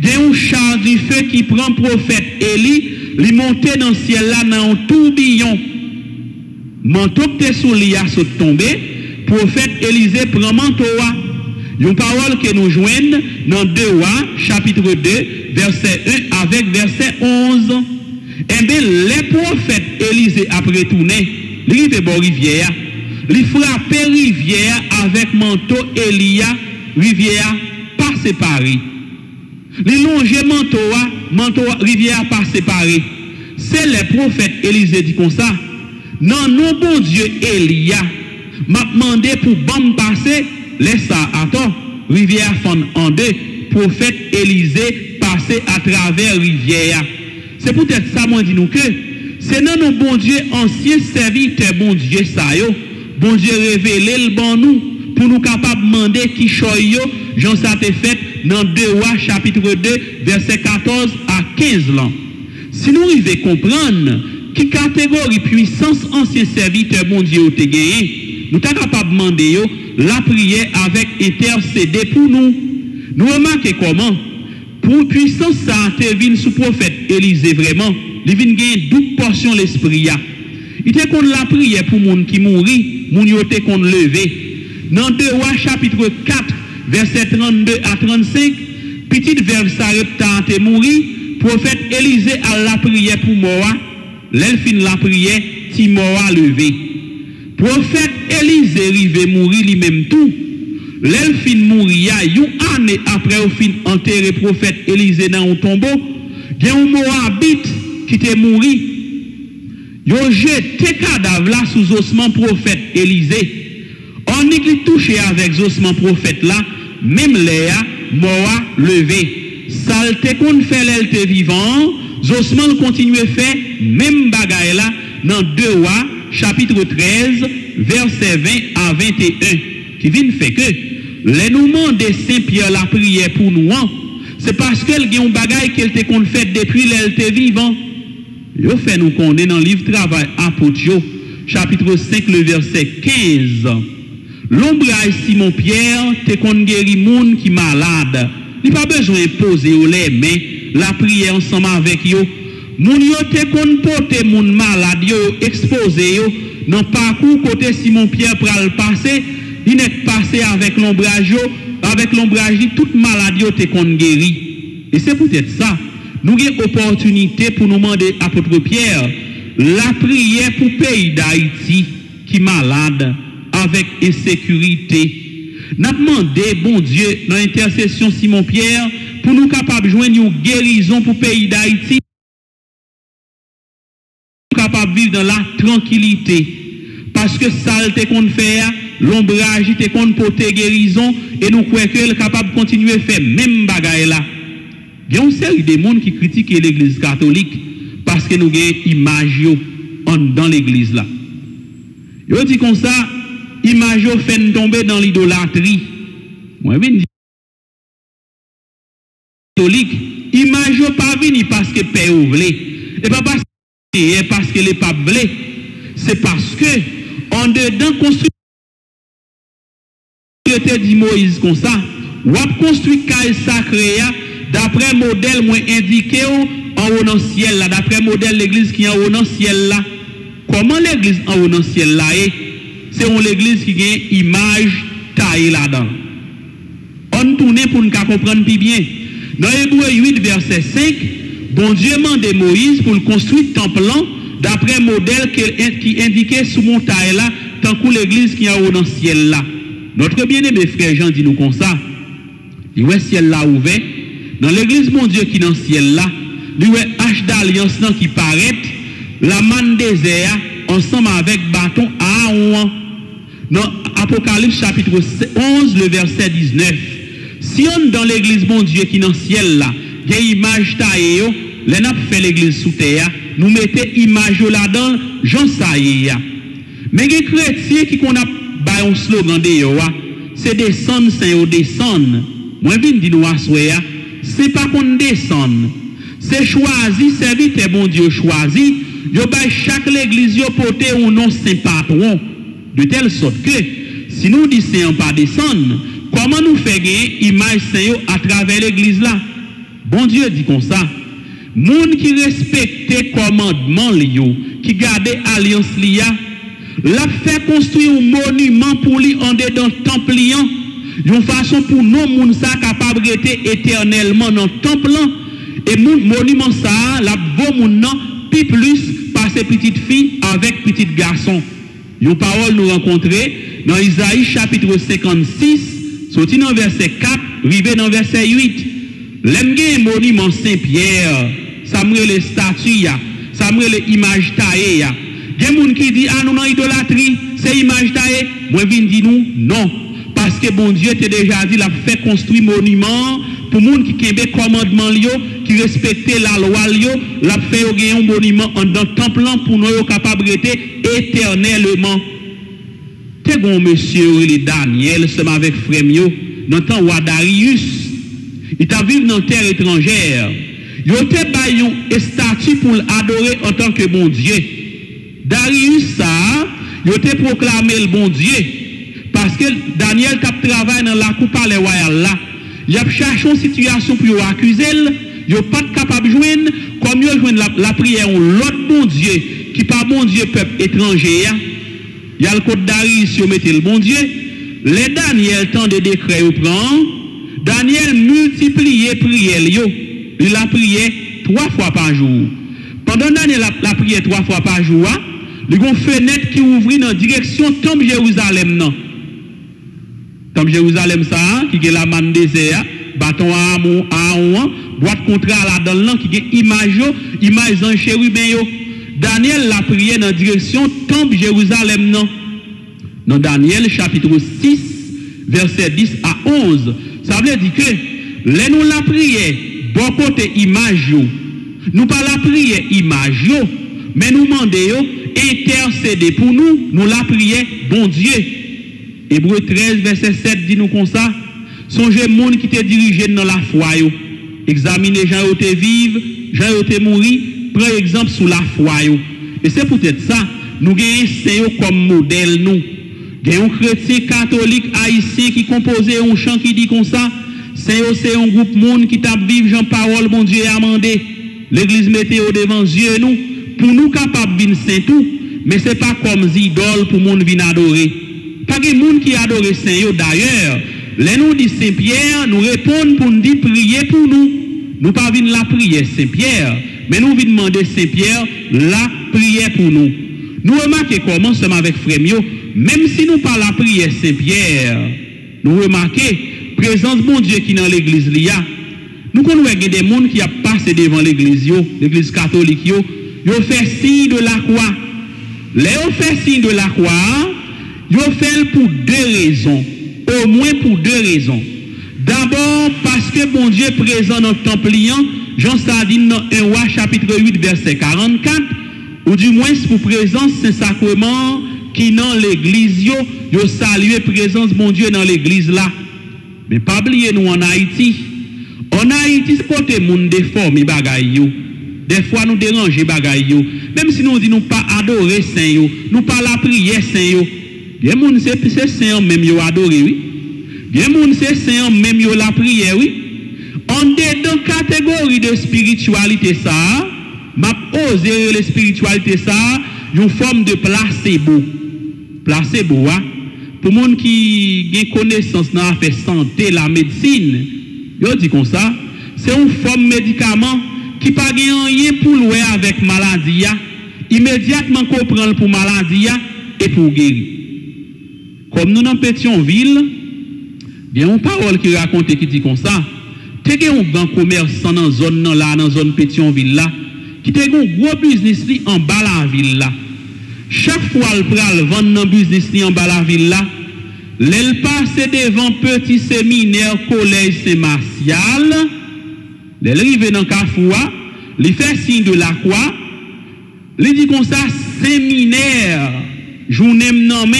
il y a un char du feu qui prend prophète Élie, il monte dans le ciel là dans un tourbillon. Manteau que sous l'ia saute tombé, prophète Élisée prend manteau. Une parole que nous joignons dans 2 Rois, chapitre 2, verset 1 avec verset 11. Eh bien, les prophètes Élisée après tourner, il arrive bon rivière. Il frappe rivière avec manteau Elia, rivière pas séparée. Il longe manteau rivière pas séparée. C'est les prophètes Élisée dit comme ça. Non, non, bon Dieu Elia m'a demandé pour bon passer, laisse ça attends, rivière fond en deux, prophète Élisée passer à travers rivière. C'est peut-être ça moi dit nous que c'est non non bon Dieu ancien serviteur bon Dieu ça yo. Bon Dieu révélé le bon nous pour nous capables de demander qui choyo Jean ça te fait dans 2 Rois chapitre 2 verset 14 à 15 là. Si nous arrivons comprendre qui catégorie puissance ancien serviteur bon Dieu te gagné, nous sommes capables de demander la prière avec intercéder pour nous. Nous remarquons comment pour puissance ça te vient sous prophète Élisée vraiment, il vient gagner double portion l'esprit. Il te qu'on la prière pour moun qui mourit, moun yo te qu'on levé. Dans 2 Rois chapitre 4 verset 32 à 35, petite verbe ça reptante mouri, prophète Élisée a la prière pour moi, l'elfine la prière, ti moi levé. Prophète Élisée rive mourir lui-même tout. L'elfine mourir une année après au fin enterré prophète Élisée dans un tombeau, il y a un Moabite qui te mouri. Yo jeté cadavre là sous osement prophète Élisée. On y touché avec osement prophète là, même Léa, Moa levé. Salte qu'on fait l'elte vivant, osement continue faire même bagaille là dans 2 Rois chapitre 13 verset 20 à 21 qui vient fait que les nouments de Saint-Pierre la prière pour nous, c'est parce qu'elle a un bagaille qu'elle te qu'on fait depuis l'elte vivant. Yo fait nous connaître dans le livre Travail apôtre chapitre 5 le verset 15. L'ombrage Simon Pierre te qu'on guéri moun qui malade. Il pas besoin de poser les mains, la prière ensemble avec yo. Moun yo te qu'on porter moun malade yo exposé yo dans parcours côté Simon Pierre pral passer, il n'est passé avec l'ombrage yo, avec l'ombrage toute maladie yo te qu'on guéri. Et c'est peut-être ça. Nous avons opportunité pour nous demander à apôtre Pierre la prière pour le pays d'Haïti qui est malade avec insécurité. Nous demandé, bon Dieu, dans l'intercession Simon-Pierre, pour nous capables de joindre une guérison pour le pays d'Haïti, capable de vivre dans la tranquillité. Parce que ça, te qu'on fait, l'ombrage, te qu'on porter guérison, et nous croyons qu'elle est capable de continuer à faire même bagaille là. Il y a une série de gens qui critiquent l'église catholique parce que nous avons une image dans l'église là. Ils disent comme ça, image fait tomber dans l'idolâtrie. Moi, je dis catholique, image pas venir parce que père voulait. Et pas parce que les papes voulaient. C'est parce que en dedans construit dit Moïse comme ça, ou a construit caille sacré d'après modèle moins indiqué en haut dans le ciel là, d'après modèle l'église qui est en haut dans le ciel là. Comment l'église en haut dans le ciel là est? C'est une église qui a une image taillée là-dedans. On tourne pour nous comprendre plus bien. Dans Hébreux 8 verset 5, bon Dieu demande Moïse pour construire le temple d'après modèle qui indiquait sous montagne là, tant que l'église qui est en haut dans le ciel là. Notre bien-aimé frère Jean dit nous comme ça. Il voit le ciel là ouvert. Dans l'église, mon Dieu, qui est dans le ciel là, il voit H d'alliance qui paraît, la manne désert, ensemble avec bâton Aaron. Dans Apocalypse chapitre 11, le verset 19. Si on dans l'église, mon Dieu, qui est dans le ciel là, il y a une image taillée, les n'a fait l'église sous terre, nous mettons image là-dedans, Jean Saïe. Mais les chrétiens qui qu'on a un slogan de c'est descendre, c'est descendre. Moi, je viens de dire, c'est pas qu'on descende. C'est choisi, serviteur bon Dieu choisi. Yo bay chaque église yo porter un nom saint patron. De telle sorte que, si nous disons pas descendre, comment nous faire gagner image saint à travers l'église là? Bon Dieu dit comme ça. Moun qui respecte commandement liyo, qui garde alliance liya, la fait construire un monument pour lui en dedans temple liant. Une façon pour nous moun ça capable d'être éternellement dans le temple et mon monument ça la beau moun nan puis plus par ces petites filles avec petits garçons. Une parole nous rencontrer dans Isaïe chapitre 56 sorti dans verset 4 arrivé dans verset 8. L'aime un monument Saint-Pierre, ça me les statues, ça me les images taillées. Il y a des gens qui disent, ah nous, non, idolâtrie, c'est image taillée. Moi, je dis nous, non. Parce que bon Dieu t'a déjà dit, il a fait construire monument pour les gens qui ont commandement, qui respectent la loi, il a fait un monument dans le temple pour nous capables d'être éternellement. T'es bon monsieur, Daniel, c'est avec frère dans le temps où Darius, il t'a vécu dans terre étrangère. Il a fait un statut pour l'adorer en tant que bon Dieu. Darius, ça, il a proclamé le bon Dieu. Parce que Daniel a travaillé dans la coupe palais royal là. Il a cherché une situation pour accuser. Il n'est pas capable de joindre. Comme il a joindre la prière, l'autre bon Dieu, qui pas bon Dieu, peuple étranger. Il y a le code Darius, il met le bon Dieu. Les Daniel, tant de décrets, il prend. Daniel multipliait prière. Il a prié 3 fois par jour. Pendant Daniel a prié 3 fois par jour, il y a une fenêtre qui ouvre dans la direction Temple Jérusalem. Temple Jérusalem, ça, qui est la manne désert, bâton à Aaron, boîte contrat là-dedans, qui est image en chérubin. Daniel l'a prié dans la direction Temple Jérusalem. Dans Daniel chapitre 6, verset 10 à 11, ça veut dire que les nous la prié, bon côté image, nous pas la prière image, mais nous demandons intercéder pour nous, nous la prière bon Dieu. Hébreux 13, verset 7 dit nous comme ça. Songez monde qui te dirigé dans la foi. Examinez gens qui te vivent, gens qui te mourir, prenez exemple sur la foi. Et c'est peut-être ça, nous gagnons Saint comme modèle nous. Gagnons un chrétien catholique haïtien qui compose un chant qui dit comme ça. Saint c'est un groupe monde qui tape vivre Jean parole bon Dieu a demandé. L'église mettez au devant Dieu nous pour nous capables de saint tout, mais c'est pas comme idole pour monde venir adorer. Pas que monde qui adore Saint d'ailleurs. Les nous dit Saint Pierre, nous répondons pour nous dire prier pour nous. Nous pas venir la prière Saint Pierre, mais nous venons demander Saint Pierre la prière pour nous. Nous remarquons comment c'est avec frère même si nous pas la prière Saint Pierre, nous remarquons présence bon Dieu qui dans l'église là. Nous connaissons des gens qui a passé devant l'église catholique yo fait signe de la croix. Les fait signe de la croix, yo fait pour deux raisons, au moins pour deux raisons. D'abord parce que bon Dieu présent dans le temple liant, Jean Sardine dans 1 Roi chapitre 8 verset 44, ou du moins pour présence Saint-Sacrement qui dans l'église yo saluer présence bon Dieu dans l'église là. Mais pas oublier nous en Haïti. En Haïti, c'est côté monde déforme bagay yo. Des fois nous déranger bagay yo. Même si nous dit nous pas adorer saint yo, nous pas la prière saint yo. Bien moun c'est saint même yo adorer oui. Bien moun c'est saint même yo la prière oui. On est dans catégorie de spiritualité ça, m'a osé la spiritualité ça, une forme de placebo. Placebo hein? Pour monde qui a connaissance dans la santé, la médecine, yo dit comme ça, c'est une forme de médicament qui pas rien pour louer avec maladie, immédiatement qu'on prend pour maladie et pour guérir. Comme nous dans Pétionville, bien une parole qui raconte qui dit comme ça, t'es un grand commerçant dans zone là, dans zone Pétionville là, qui t'es un gros business li en bas la ville là. Chaque fois le pral vendre dans business li en bas la ville là, l'elle passe devant petit séminaire collège Saint-Martial, l'elle arrive dans Kafoua, il fait signe de la croix, il dit comme ça séminaire, journée nommé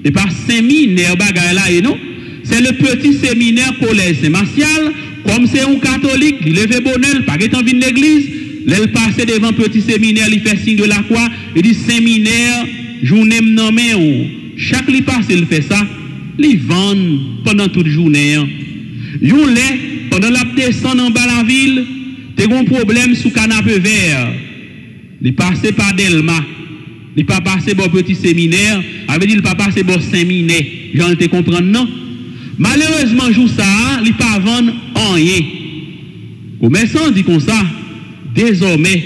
et pas séminaire bagay là et non, c'est le petit séminaire collège Saint-Martial, comme c'est un catholique, il lève bonheur, pas qu'étant venu l'église, l'elle passe devant petit séminaire, il fait signe de la croix, il dit séminaire, journée nommé chaque li passe, il fait ça, il vend pendant toute journée. Yon lait, pendant la descente en bas la ville, tu as un problème sous canapé vert. Il passe par Delma. Il pas passé par petit séminaire, avait dit il pas passé par séminaire. J'en te comprendre non? Malheureusement, jour ça, il pas vendre rien. Commerçant dit comme ça, désormais,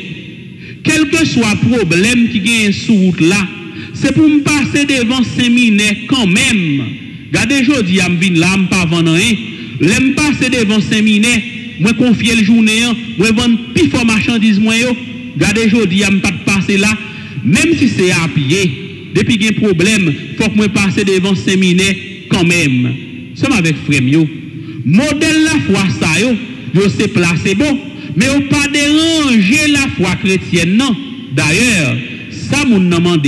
quel que soit le problème qui gagne sous route là, c'est pour me passer devant séminaire quand même. Regardez, aujourd'hui, je viens là, je ne pas vendre rien. Je me passer devant séminaire, je confie le journée, je vends plus fort marchandise. Regardez, aujourd'hui, je ne pas passer là, même si c'est à pied. Depuis qu'il y a un problème, il faut que je passe devant séminaire quand même. C'est avec frère. Modèle la foi, ça, yo c'est placé bon, mais on pas déranger la foi chrétienne, non. D'ailleurs, ça, mon demande,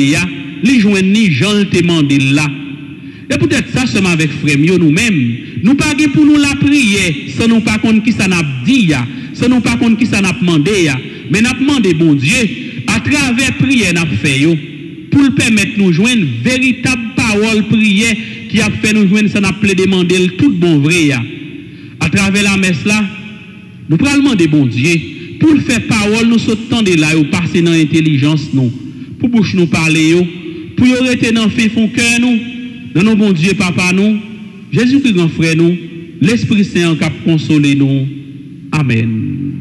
les joindre ni Jean te demandé là. Et peut-être ça seulement avec frère nous-mêmes. Nous pas pour nous la prière, sans nous pas contre qui ça n'a dit, sans nous pas contre qui ça n'a demandé, mais n'a demandé bon Dieu à travers prière n'a fait pour le permettre nous joindre véritable parole prière qui a fait nous joindre ça n'a pas demandé tout bon vrai. À travers la messe là, nous prenons demander bon Dieu pour le faire parole nous s'entendre là ou passer dans l'intelligence nous, pour bouche nous parler pour y rester dans le fin fond cœur nous, dans nos bon Dieu papa nous, Jésus-Christ grand frère nous, l'Esprit Saint qui a consolé nous. Amen.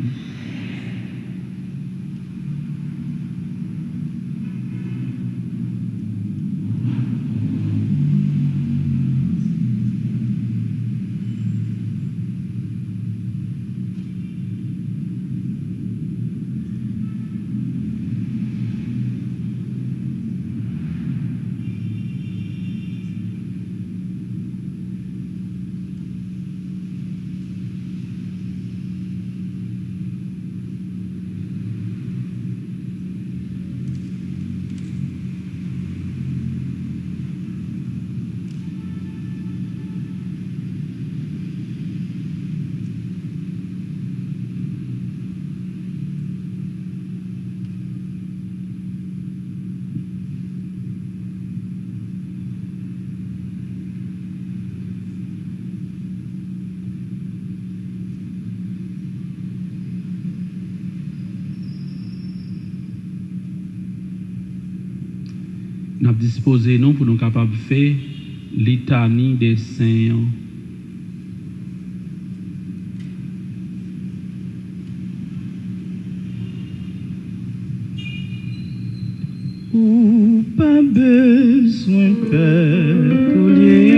Nous avons disposé nous pour nous capables de faire litanie des saints. Ou pas besoin de collier,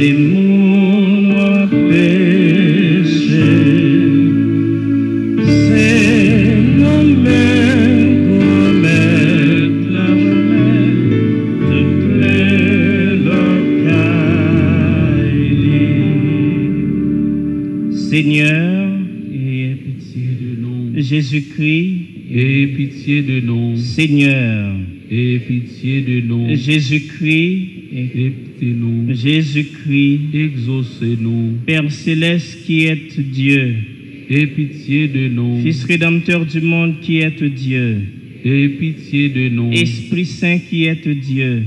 c'est mon péché. C'est mon même commettre la remède de plaie Seigneur, Aie pitié de nous. Jésus-Christ, Aie pitié de nous. Seigneur, Aie pitié de nous. Jésus-Christ, Écoutez-nous. Jésus-Christ, Exaucez-nous. Père céleste qui êtes Dieu, Aie pitié de nous. Fils rédempteur du monde qui êtes Dieu, Aie pitié de nous. Esprit Saint qui êtes Dieu,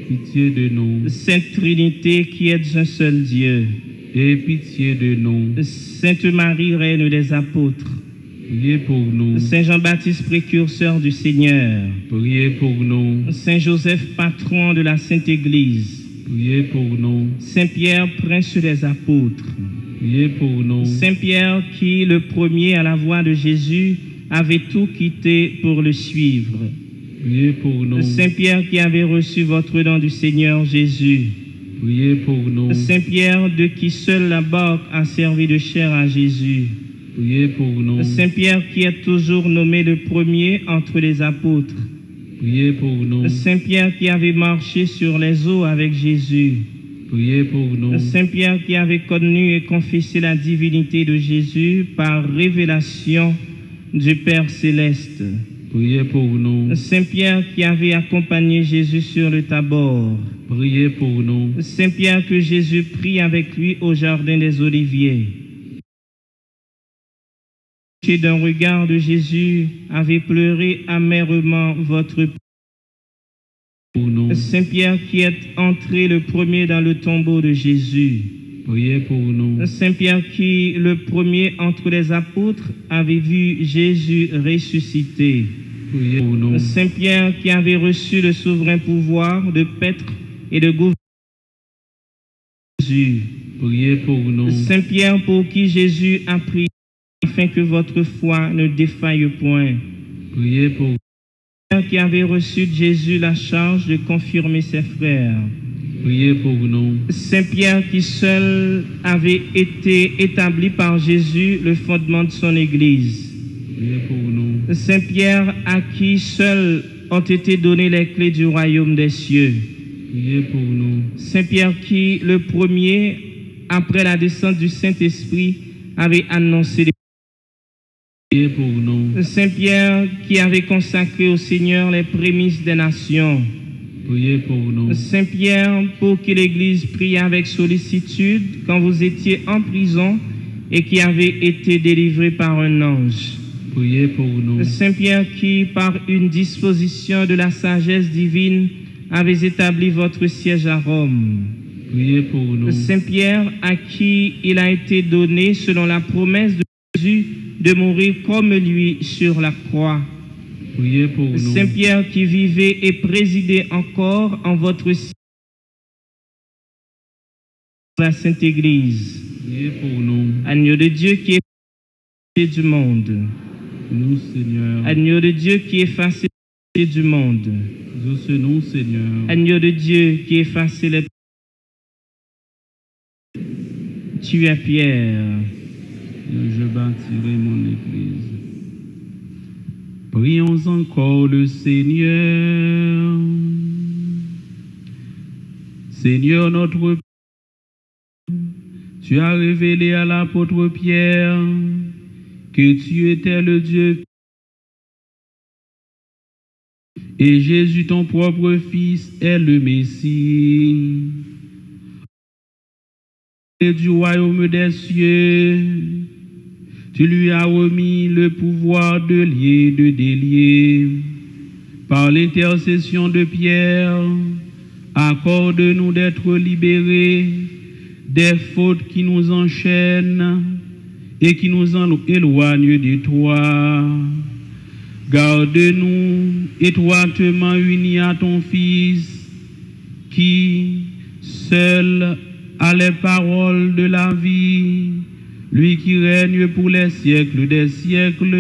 Pitié de nous. Sainte Trinité qui êtes un seul Dieu, Aie pitié de nous. Sainte Marie, Reine des apôtres, Priez pour nous. Saint Jean-Baptiste, précurseur du Seigneur, Priez pour nous. Saint Joseph, patron de la Sainte Église, Priez pour nous. Saint Pierre, prince des apôtres, Priez pour nous. Saint Pierre qui, le premier à la voix de Jésus, avait tout quitté pour le suivre. Priez pour nous. Saint Pierre qui avait reçu votre don du Seigneur Jésus. Priez pour nous. Saint Pierre de qui seule la barque a servi de chair à Jésus. Priez pour nous. Saint Pierre qui est toujours nommé le premier entre les apôtres. Priez pour nous. Saint Pierre qui avait marché sur les eaux avec Jésus. Priez pour nous. Saint Pierre qui avait connu et confessé la divinité de Jésus par révélation du Père céleste. Priez pour nous. Saint Pierre qui avait accompagné Jésus sur le Tabor. Priez pour nous. Saint Pierre que Jésus prit avec lui au jardin des Oliviers. D'un regard de Jésus avait pleuré amèrement votre Pour nous. Saint Pierre qui est entré le premier dans le tombeau de Jésus. Priez pour nous. Saint Pierre qui, le premier entre les apôtres, avait vu Jésus ressuscité. Priez pour nous. Saint Pierre qui avait reçu le souverain pouvoir de paître et de gouverner Jésus. Priez pour nous. Saint Pierre pour qui Jésus a prié afin que votre foi ne défaille point. Priez pour nous. Saint Pierre qui avait reçu de Jésus la charge de confirmer ses frères. Priez pour nous. Saint Pierre qui seul avait été établi par Jésus le fondement de son Église. Priez pour nous. Saint Pierre à qui seul ont été données les clés du royaume des cieux. Priez pour nous. Saint Pierre qui, le premier, après la descente du Saint-Esprit, avait annoncé les... Priez pour nous. Saint Pierre qui avait consacré au Seigneur les prémices des nations. Priez pour nous. Saint Pierre pour qui l'Église prie avec sollicitude quand vous étiez en prison et qui avait été délivré par un ange. Priez pour nous. Saint Pierre qui, par une disposition de la sagesse divine, avait établi votre siège à Rome. Priez pour nous. Saint Pierre à qui il a été donné, selon la promesse de Jésus, de mourir comme lui sur la croix. Priez pour nous. Saint Pierre qui vivait et présidait encore en votre siège la Sainte Église. Priez pour nous. Agneau de Dieu qui est du monde. Nous, Seigneur. Agneau de Dieu qui efface les péchés du monde. Exauce-nous, Seigneur. Agneau de Dieu qui efface les péchés. Tu es Pierre. Et je bâtirai mon église. Prions encore le Seigneur. Seigneur notre Père, tu as révélé à l'apôtre Pierre que tu étais le Dieu et Jésus ton propre Fils est le Messie. Et du royaume des cieux, tu lui as remis le pouvoir de lier, de délier. Par l'intercession de Pierre, accorde-nous d'être libérés des fautes qui nous enchaînent et qui nous éloignent de toi. Garde-nous étroitement unis à ton Fils, qui, seul, a les paroles de la vie, lui qui règne pour les siècles des siècles.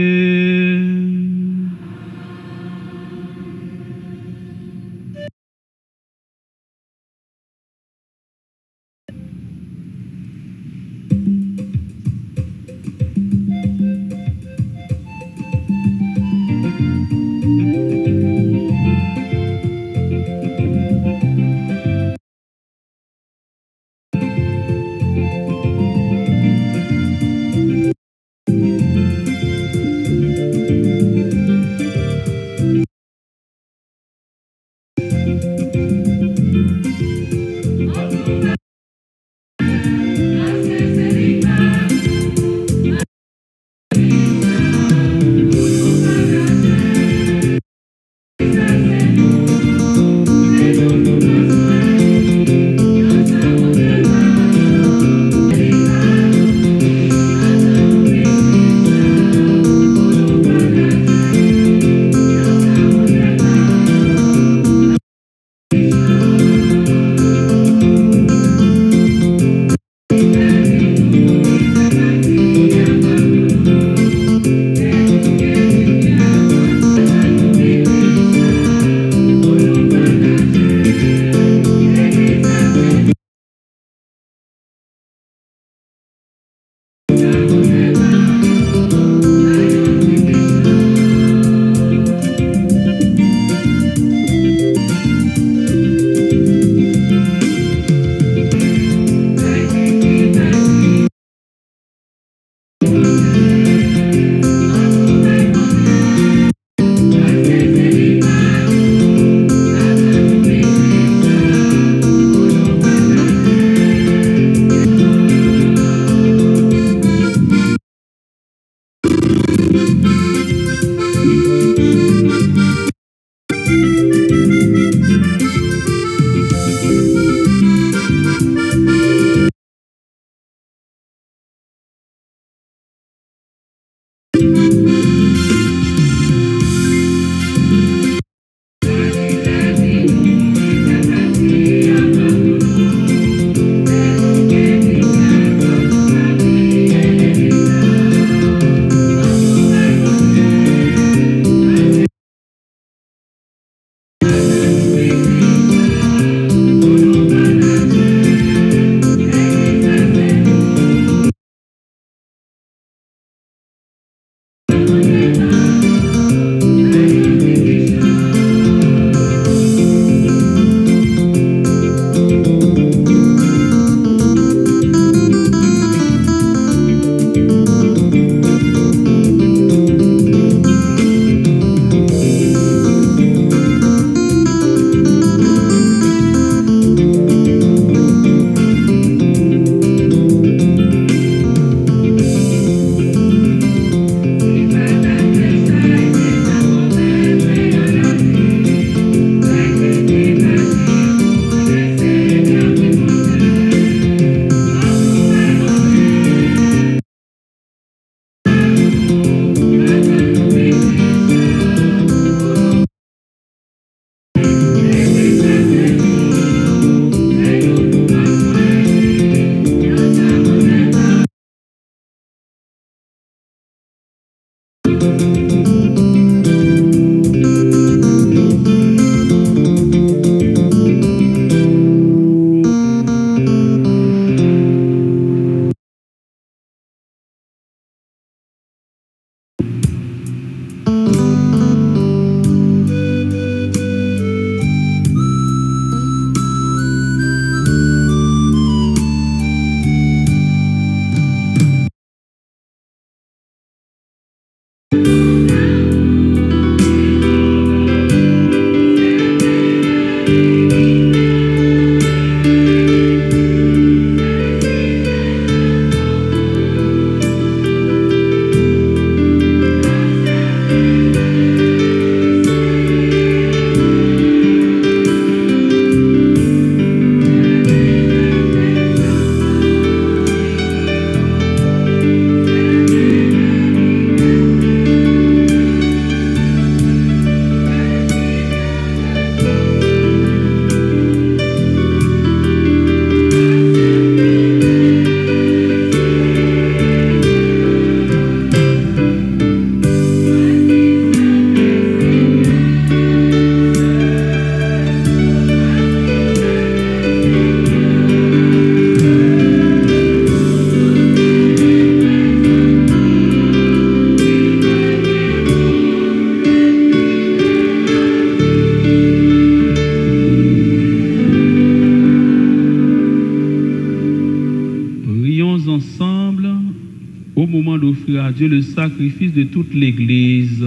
à Dieu le sacrifice de toute l'Église.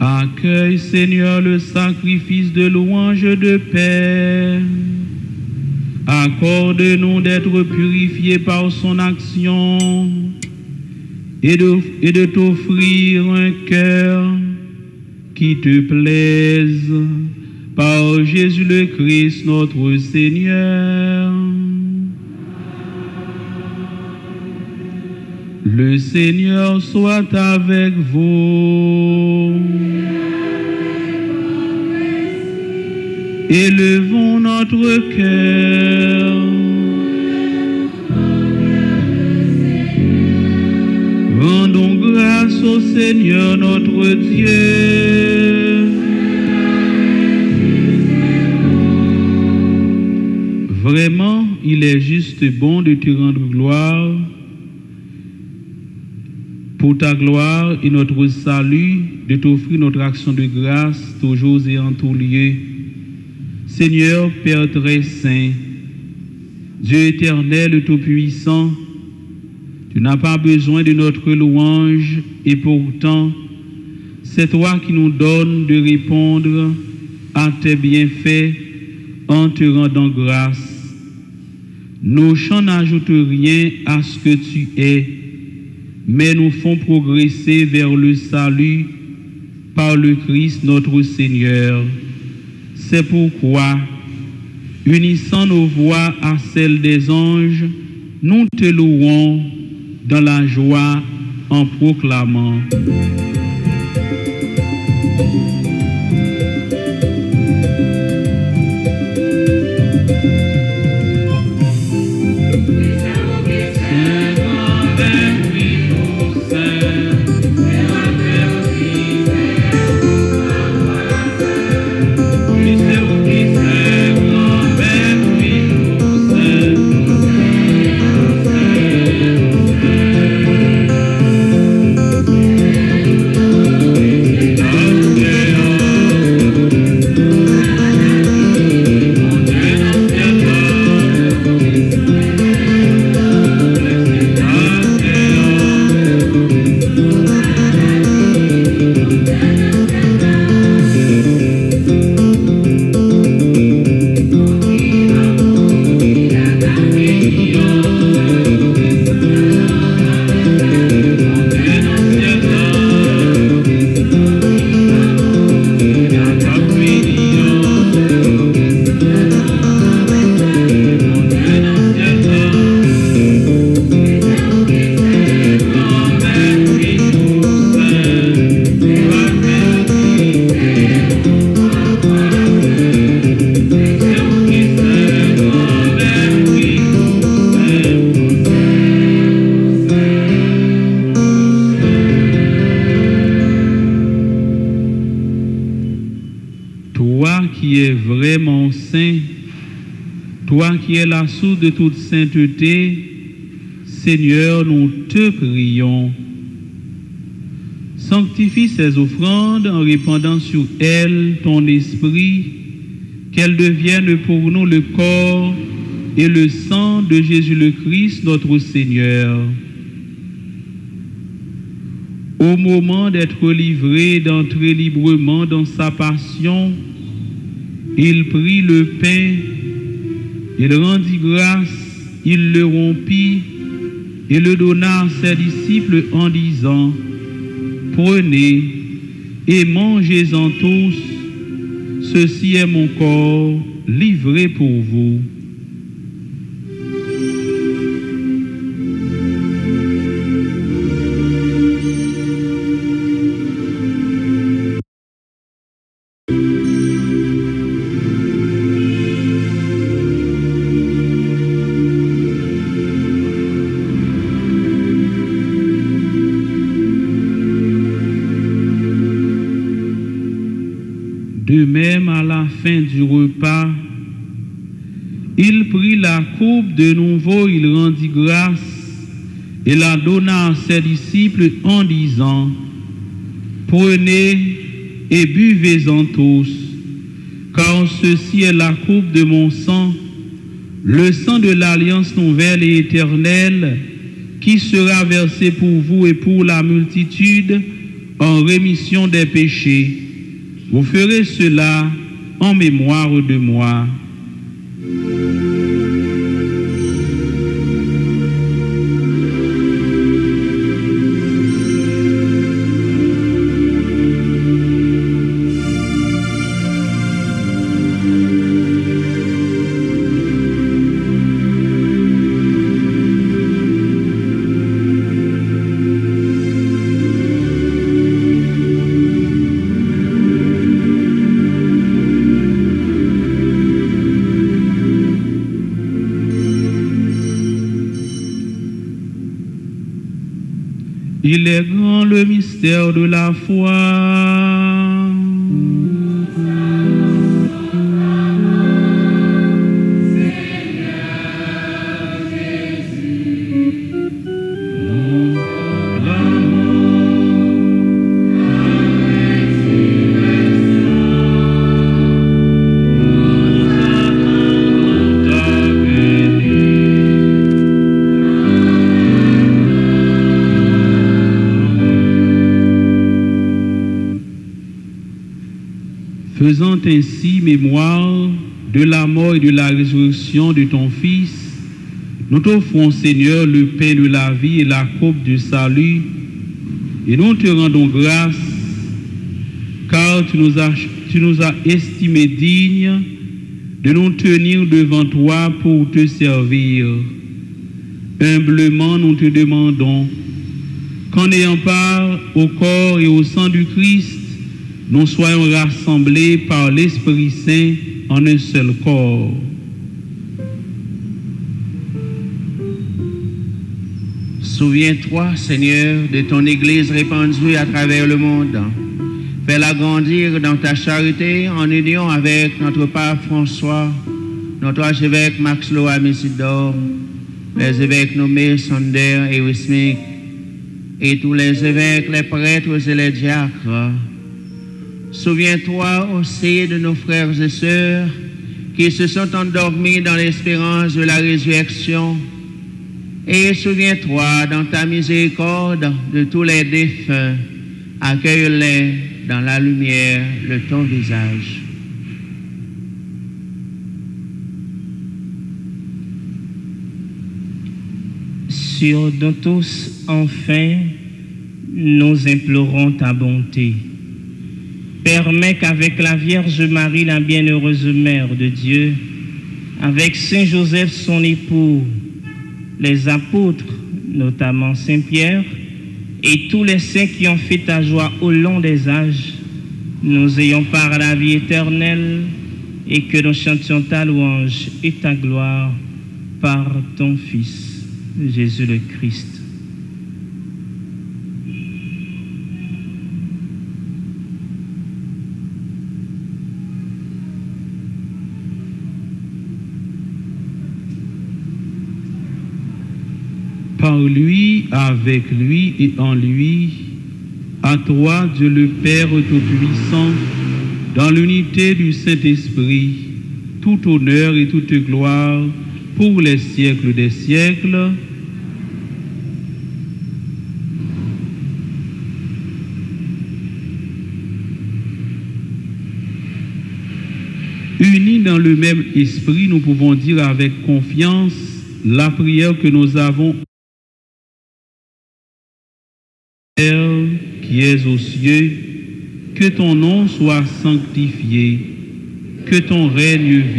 Accueille, Seigneur, le sacrifice de louange de paix. Accorde-nous d'être purifiés par son action et de t'offrir un cœur qui te plaise par Jésus le Christ, notre Seigneur. Le Seigneur soit avec vous. Élevons notre cœur. Rendons grâce au Seigneur notre Dieu. Vraiment, il est juste bon de te rendre gloire pour ta gloire et notre salut, de t'offrir notre action de grâce toujours et en tout lieu. Seigneur, Père très saint, Dieu éternel et tout-puissant, tu n'as pas besoin de notre louange et pourtant, c'est toi qui nous donnes de répondre à tes bienfaits en te rendant grâce. Nos chants n'ajoutent rien à ce que tu es. mais nous font progresser vers le salut par le Christ notre Seigneur. C'est pourquoi, unissant nos voix à celles des anges, nous te louons dans la joie en proclamant. Toi qui es la source de toute sainteté, Seigneur, nous te prions. Sanctifie ces offrandes en répandant sur elles ton esprit, qu'elles deviennent pour nous le corps et le sang de Jésus le Christ, notre Seigneur. Au moment d'être livré, d'entrer librement dans sa passion, il prit le pain, il rendit grâce, il le rompit et le donna à ses disciples en disant, « Prenez et mangez-en tous, ceci est mon corps livré pour vous. » De même, à la fin du repas, il prit la coupe de nouveau, il rendit grâce et la donna à ses disciples en disant, « Prenez et buvez-en tous, car ceci est la coupe de mon sang, le sang de l'alliance nouvelle et éternelle, qui sera versé pour vous et pour la multitude en rémission des péchés. Vous ferez cela en mémoire de moi. » Il est grand le mystère de la foi. Faisant ainsi mémoire de la mort et de la résurrection de ton Fils, nous t'offrons, Seigneur, le pain de la vie et la coupe du salut, et nous te rendons grâce, car tu nous as estimés dignes de nous tenir devant toi pour te servir. Humblement, nous te demandons qu'en ayant part au corps et au sang du Christ, nous soyons rassemblés par l'Esprit Saint en un seul corps. Souviens-toi, Seigneur, de ton Église répandue à travers le monde. Fais-la grandir dans ta charité en union avec notre Pape François, notre archevêque Max Loa Messidor, les évêques nommés Sonder et Wismik, et tous les évêques, les prêtres et les diacres. Souviens-toi aussi de nos frères et sœurs qui se sont endormis dans l'espérance de la résurrection. Et souviens-toi dans ta miséricorde de tous les défunts. Accueille-les dans la lumière de ton visage. Sur nous tous, enfin, nous implorons ta bonté. Permets qu'avec la Vierge Marie, la bienheureuse Mère de Dieu, avec Saint Joseph, son époux, les apôtres, notamment Saint Pierre, et tous les saints qui ont fait ta joie au long des âges, nous ayons part à la vie éternelle et que nous chantions ta louange et ta gloire par ton Fils, Jésus le Christ. Par lui, avec lui et en lui, à toi, Dieu le Père Tout-Puissant, dans l'unité du Saint-Esprit, tout honneur et toute gloire pour les siècles des siècles. Unis dans le même esprit, nous pouvons dire avec confiance la prière que nous avons. Père qui es aux cieux, que ton nom soit sanctifié, que ton règne vienne,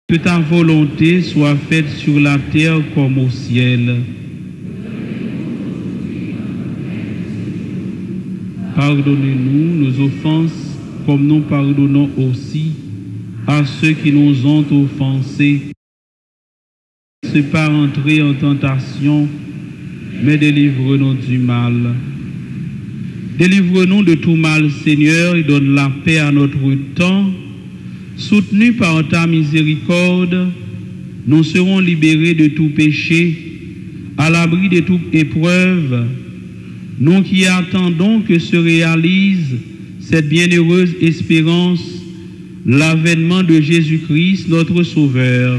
que ta volonté soit faite sur la terre comme au ciel. Pardonnez-nous nos offenses comme nous pardonnons aussi à ceux qui nous ont offensés. Ne laisse pas entrer en tentation, mais délivre-nous du mal. Délivre-nous de tout mal, Seigneur, et donne la paix à notre temps. Soutenus par ta miséricorde, nous serons libérés de tout péché, à l'abri de toute épreuve, nous qui attendons que se réalise cette bienheureuse espérance, l'avènement de Jésus-Christ, notre Sauveur.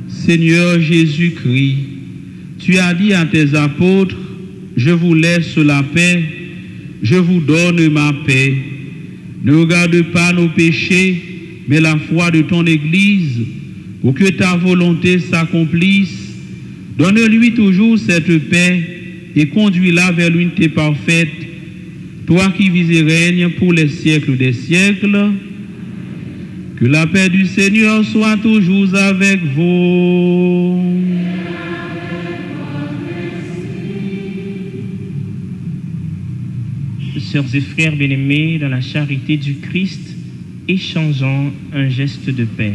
Seigneur Jésus-Christ, tu as dit à tes apôtres, je vous laisse la paix, je vous donne ma paix. Ne regarde pas nos péchés, mais la foi de ton Église, pour que ta volonté s'accomplisse. Donne-lui toujours cette paix et conduis-la vers l'unité parfaite, toi qui vis et règnes pour les siècles des siècles. Que la paix du Seigneur soit toujours avec vous. Sœurs et frères bien-aimés, dans la charité du Christ, échangeons un geste de paix.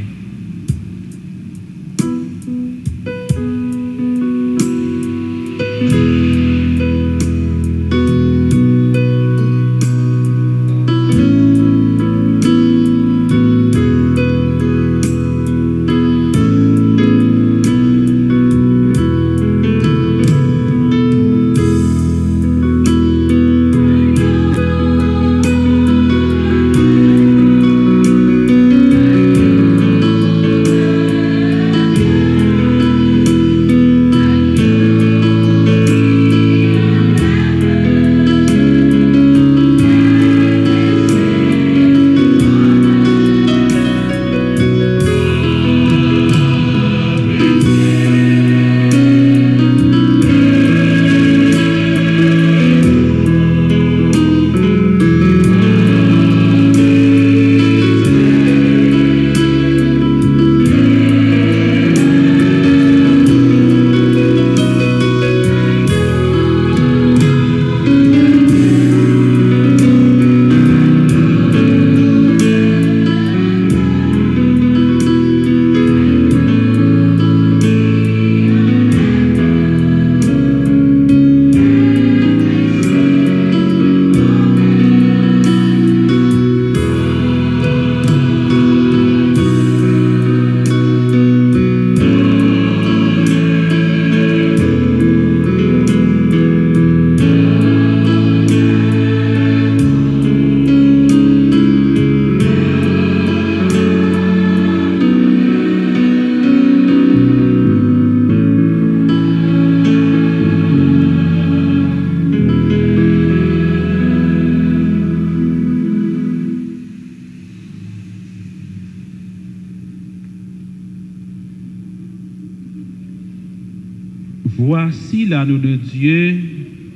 Voici l'agneau de Dieu,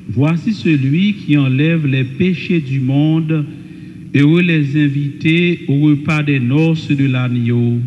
voici celui qui enlève les péchés du monde. Heureux les invités au repas des noces de l'agneau.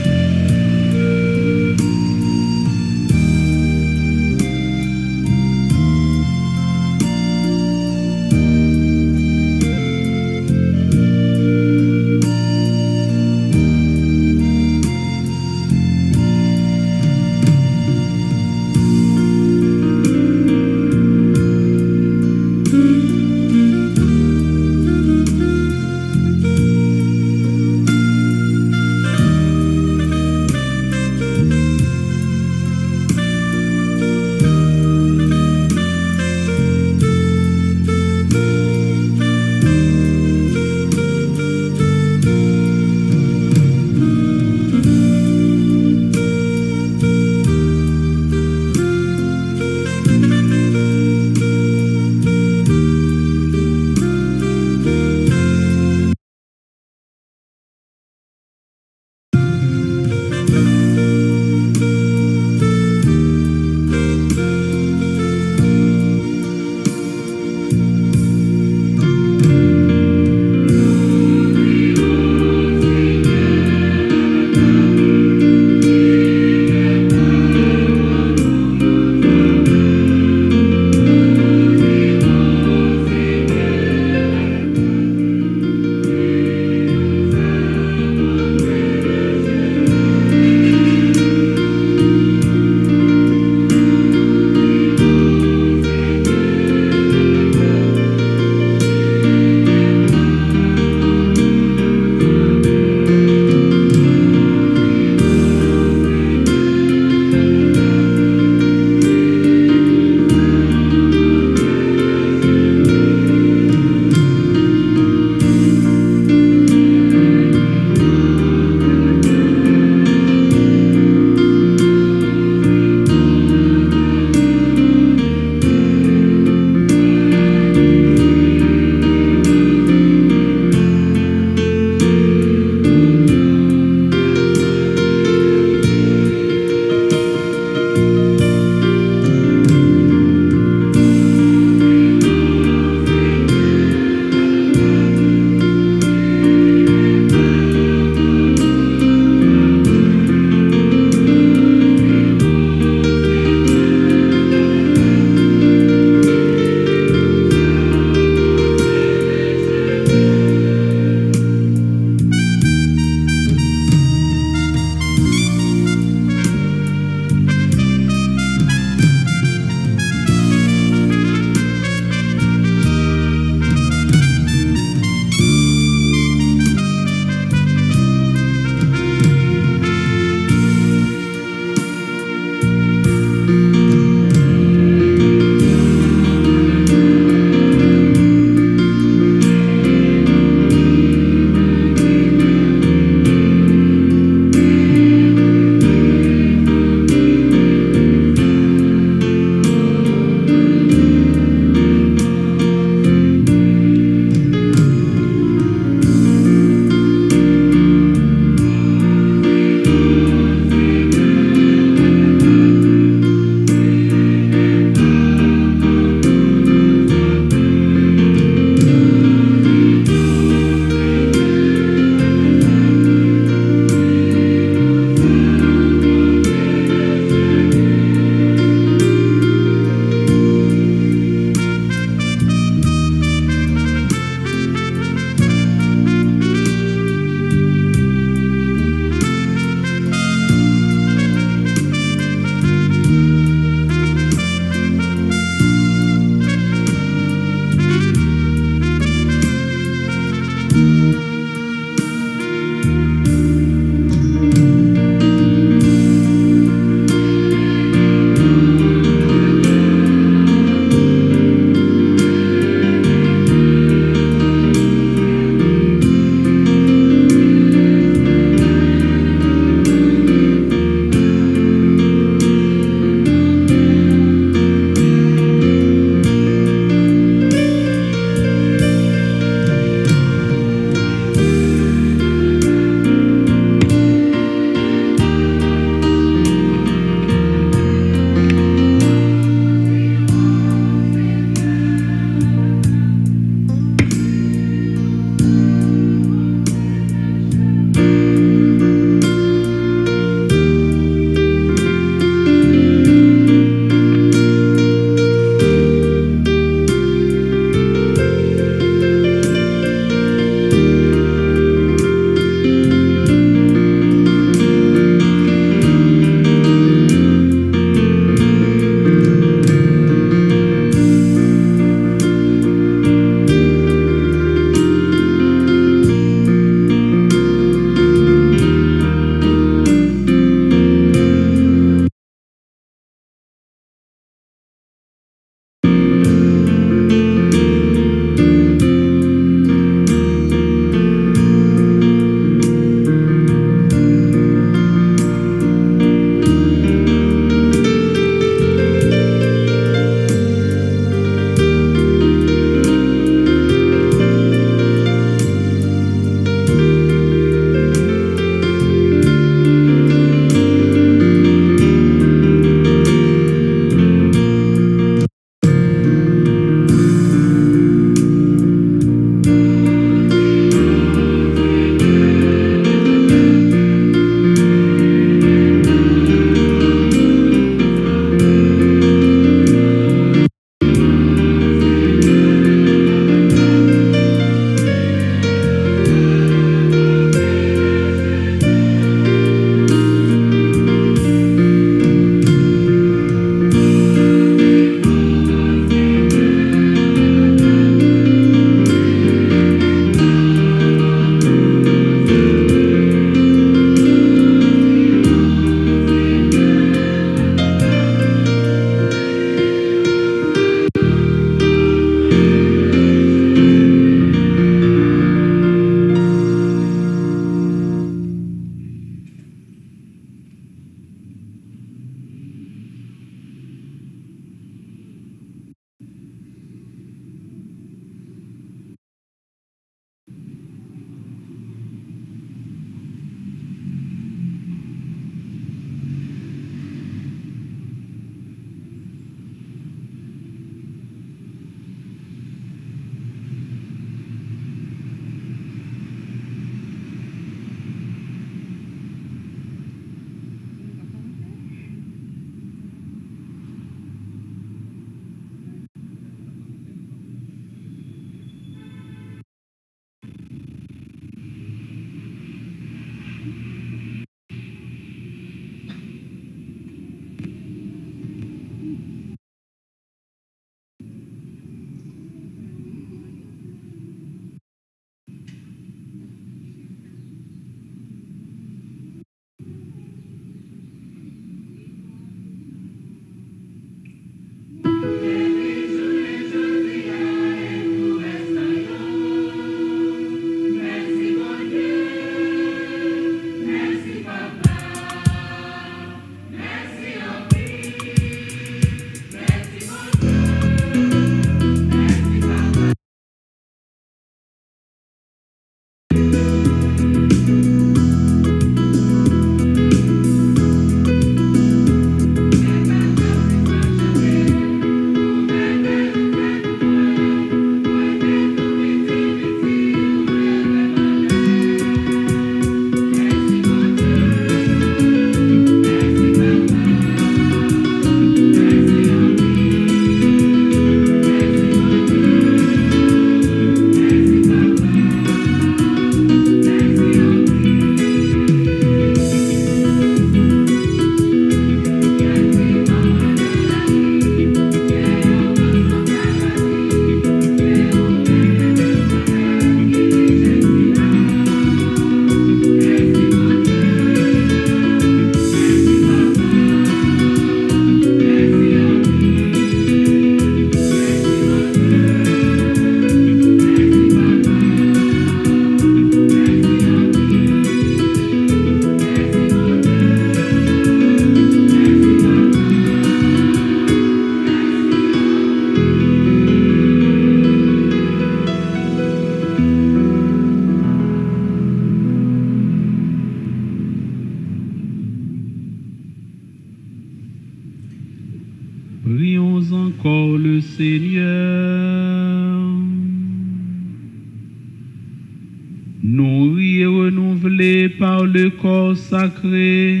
comblés par le corps sacré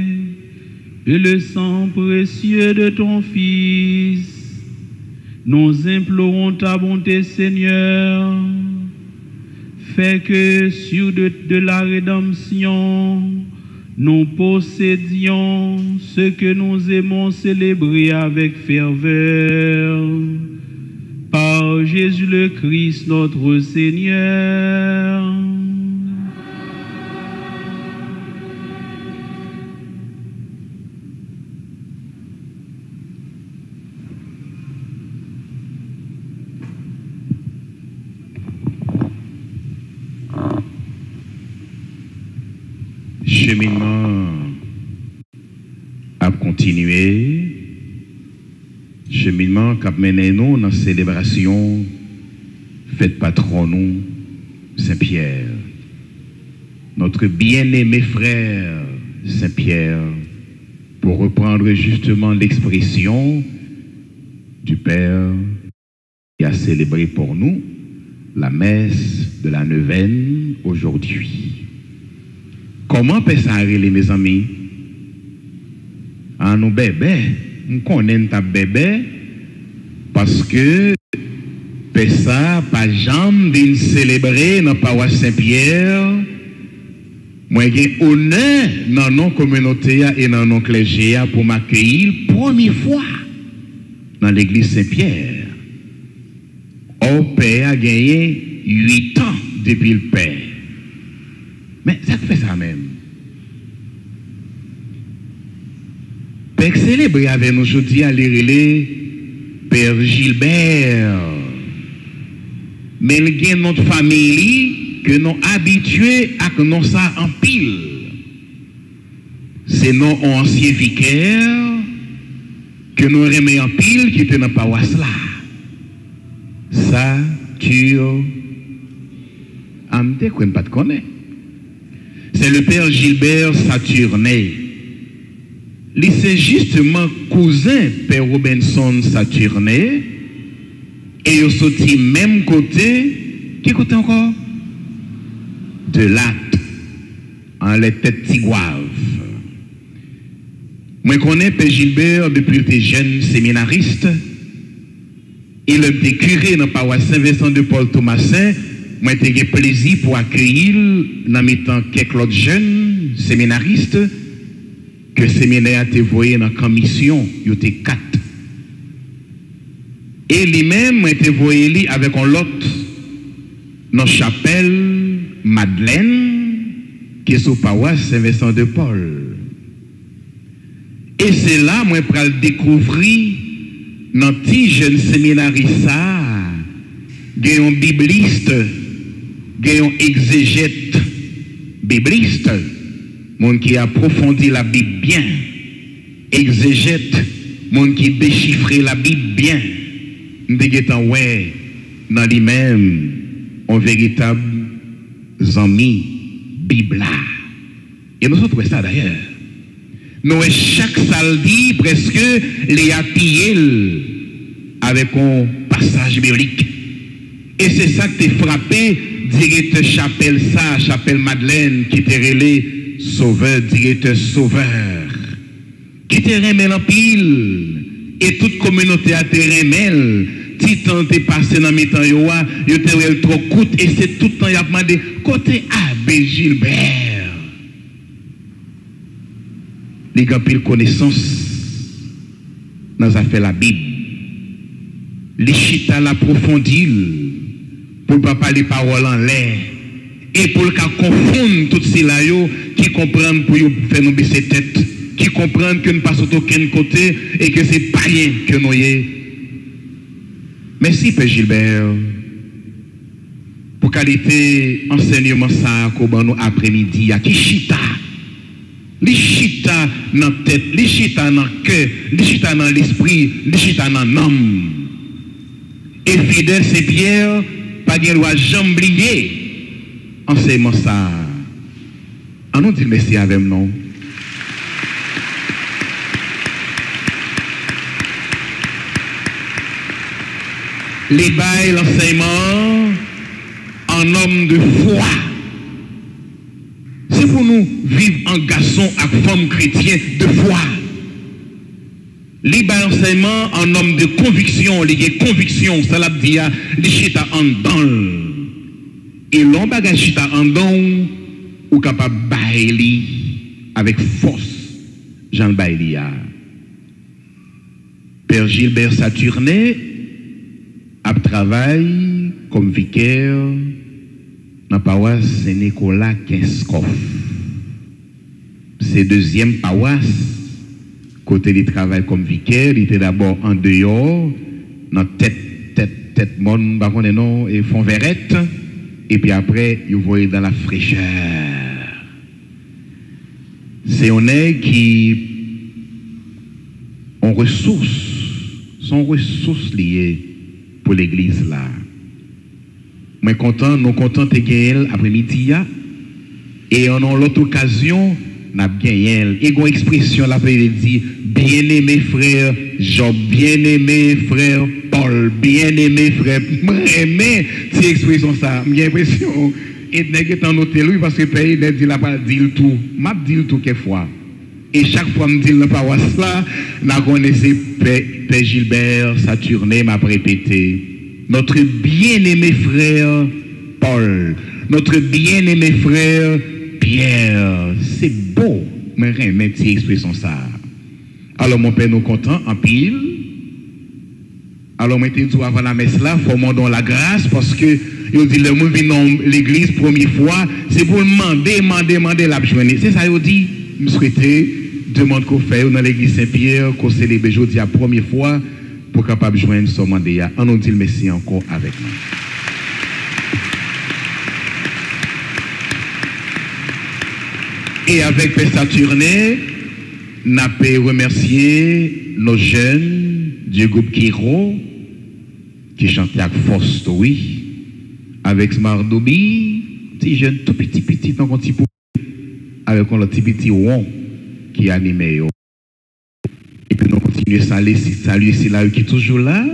et le sang précieux de ton Fils, nous implorons ta bonté, Seigneur. Fais que sur de la rédemption, nous possédions ce que nous aimons célébrer avec ferveur. Par Jésus le Christ, notre Seigneur. Cheminement a continué. Cheminement qui a mené nous dans la célébration fête patron nous, Saint-Pierre. Notre bien-aimé frère Saint-Pierre, pour reprendre justement l'expression du Père qui a célébré pour nous la messe de la neuvaine aujourd'hui. Comment peut ça arriver, mes amis? Ah, nous bébé, nous connaissons ta bébé parce que ça pas jamais de célébrer dans la paroisse Saint-Pierre. Moi, j'ai honneur dans nos communautés et dans nos clergés pour m'accueillir première fois dans l'église Saint-Pierre. Au Père a gagné 8 ans depuis le Père. Mais ça fait ça même. Père célébrer avec nous aujourd'hui à l'érélé Père Gilbert. Mais il y a notre famille que nous habitués à que nous ça en pile. C'est nos anciens vicaires que nous remet en pile qui étaient dans la paroisse là. Ça, tu ne connais pas de connaître. C'est le Père Gilbert Saturné. C'est justement cousin Père Robinson Saturné. Et il sorti même côté. Qui côté encore? De l'acte. En les têtes tigouaves. Moi, je connais Père Gilbert depuis qu'il était jeune séminariste. Il était curé dans la paroisse Saint-Vincent de Paul Thomasin. Moi, j'ai eu plaisir pour accueillir, dans mes temps, quelques autres jeunes séminaristes que le séminaire a été envoyé dans la commission. Il y était 4. Et lui-même a été envoyé avec un autre dans la chapelle Madeleine, qui est sous paroisse Saint-Vincent de Paul. Et c'est là, moi, je vais découvrir dans petit jeune séminariste, il y a un bibliste, il y a un exégète bibliste, monde qui approfondit la Bible bien, exégète, monde qui déchiffre la Bible bien. Nous avons ouais, dans lui-même, un véritable ami Bible. Et nous avons ça d'ailleurs. Nous, chaque samedi, presque, les appuyés avec un passage biblique. Et c'est ça que t'es frappé, directeur chapelle ça, chapelle Madeleine, qui t'est relé sauveur, directeur sauveur. Qui t'est remis en pile. Et toute communauté a été remis. Titan t'es passé dans mes temps, yo t'es trop coûte. Et c'est tout le temps, il a demandé, côté Abbé Gilbert. Les gens pile connaissance dans les affaires de la Bible. Les chita l'approfondit pour ne pas parler paroles en l'air. Et pour ne pas confondre tout cela qui comprennent pour faire nous baisser tête, qui comprennent que nous ne passons d'aucun côté et que c'est pas rien que nous y. Merci Père Gilbert pour qualité enseignement ça qu'on nous après-midi à qui chita. Les chita dans la tête, les chita dans le cœur, les chita dans l'esprit, les chita dans l'âme. Et fidèle Saint-Pierre, pas de loi jamais oublié. Enseignement ça. On nous dit merci avec nous. Les bails, l'enseignement en homme de foi. C'est pour nous vivre en garçon à femme chrétien de foi. Libre enseignement en homme de conviction, les convictions, ça l'a dit, les chita en dans. Et l'on bagage chita en dans, ou capable bailler avec force, Jean Bailly. Père Gilbert Saturné a travaillé comme vicaire dans la paroisse Saint-Nicolas Kinskov. C'est deuxième paroisse. Côté du travail comme vicaire, il était d'abord en dehors, dans tête monde, non, et fond verrette, et puis après, il voyait dans la fraîcheur. C'est un nègre qui ont sont ressources liées pour l'église là. Moi content, nous contents de gagner après-midi, et on a l'autre occasion, n'a gagné. Et une expression là il dit bien-aimé frère Job, bien-aimé frère Paul, bien-aimé frère. Mais c'est expression ça, j'ai l'impression et nèg est en noté lui parce que pays il dit la pas dire tout, m'a dit tout quelquefois. Et chaque fois me dit dans paroisse là, n'a connaissé Père Gilbert Saturné m'a répété notre bien-aimé frère Paul, notre bien-aimé frère Pierre, c'est beau, mais rien, mais petite expression ça. Alors mon père nous content en pile. Alors moi t'ai dit avant la messe là, formons la grâce parce que il dit le monde vient dans l'église première fois, c'est pour demander la journée. C'est ça il dit, me souhaiter demande qu'on fait dans l'église Saint-Pierre qu'on célèbre aujourd'hui la première fois pour capable joindre son mandat. On nous dit le merci encore avec nous. Et avec Père Saturné, nous avons remercier nos jeunes du groupe Kiro qui chantaient avec force, oui, avec Smardoubi, petit jeune tout petit, dans un petit peu, avec un petit rond qui animait. Et puis nous continuons à saluer c'est là qui est toujours là.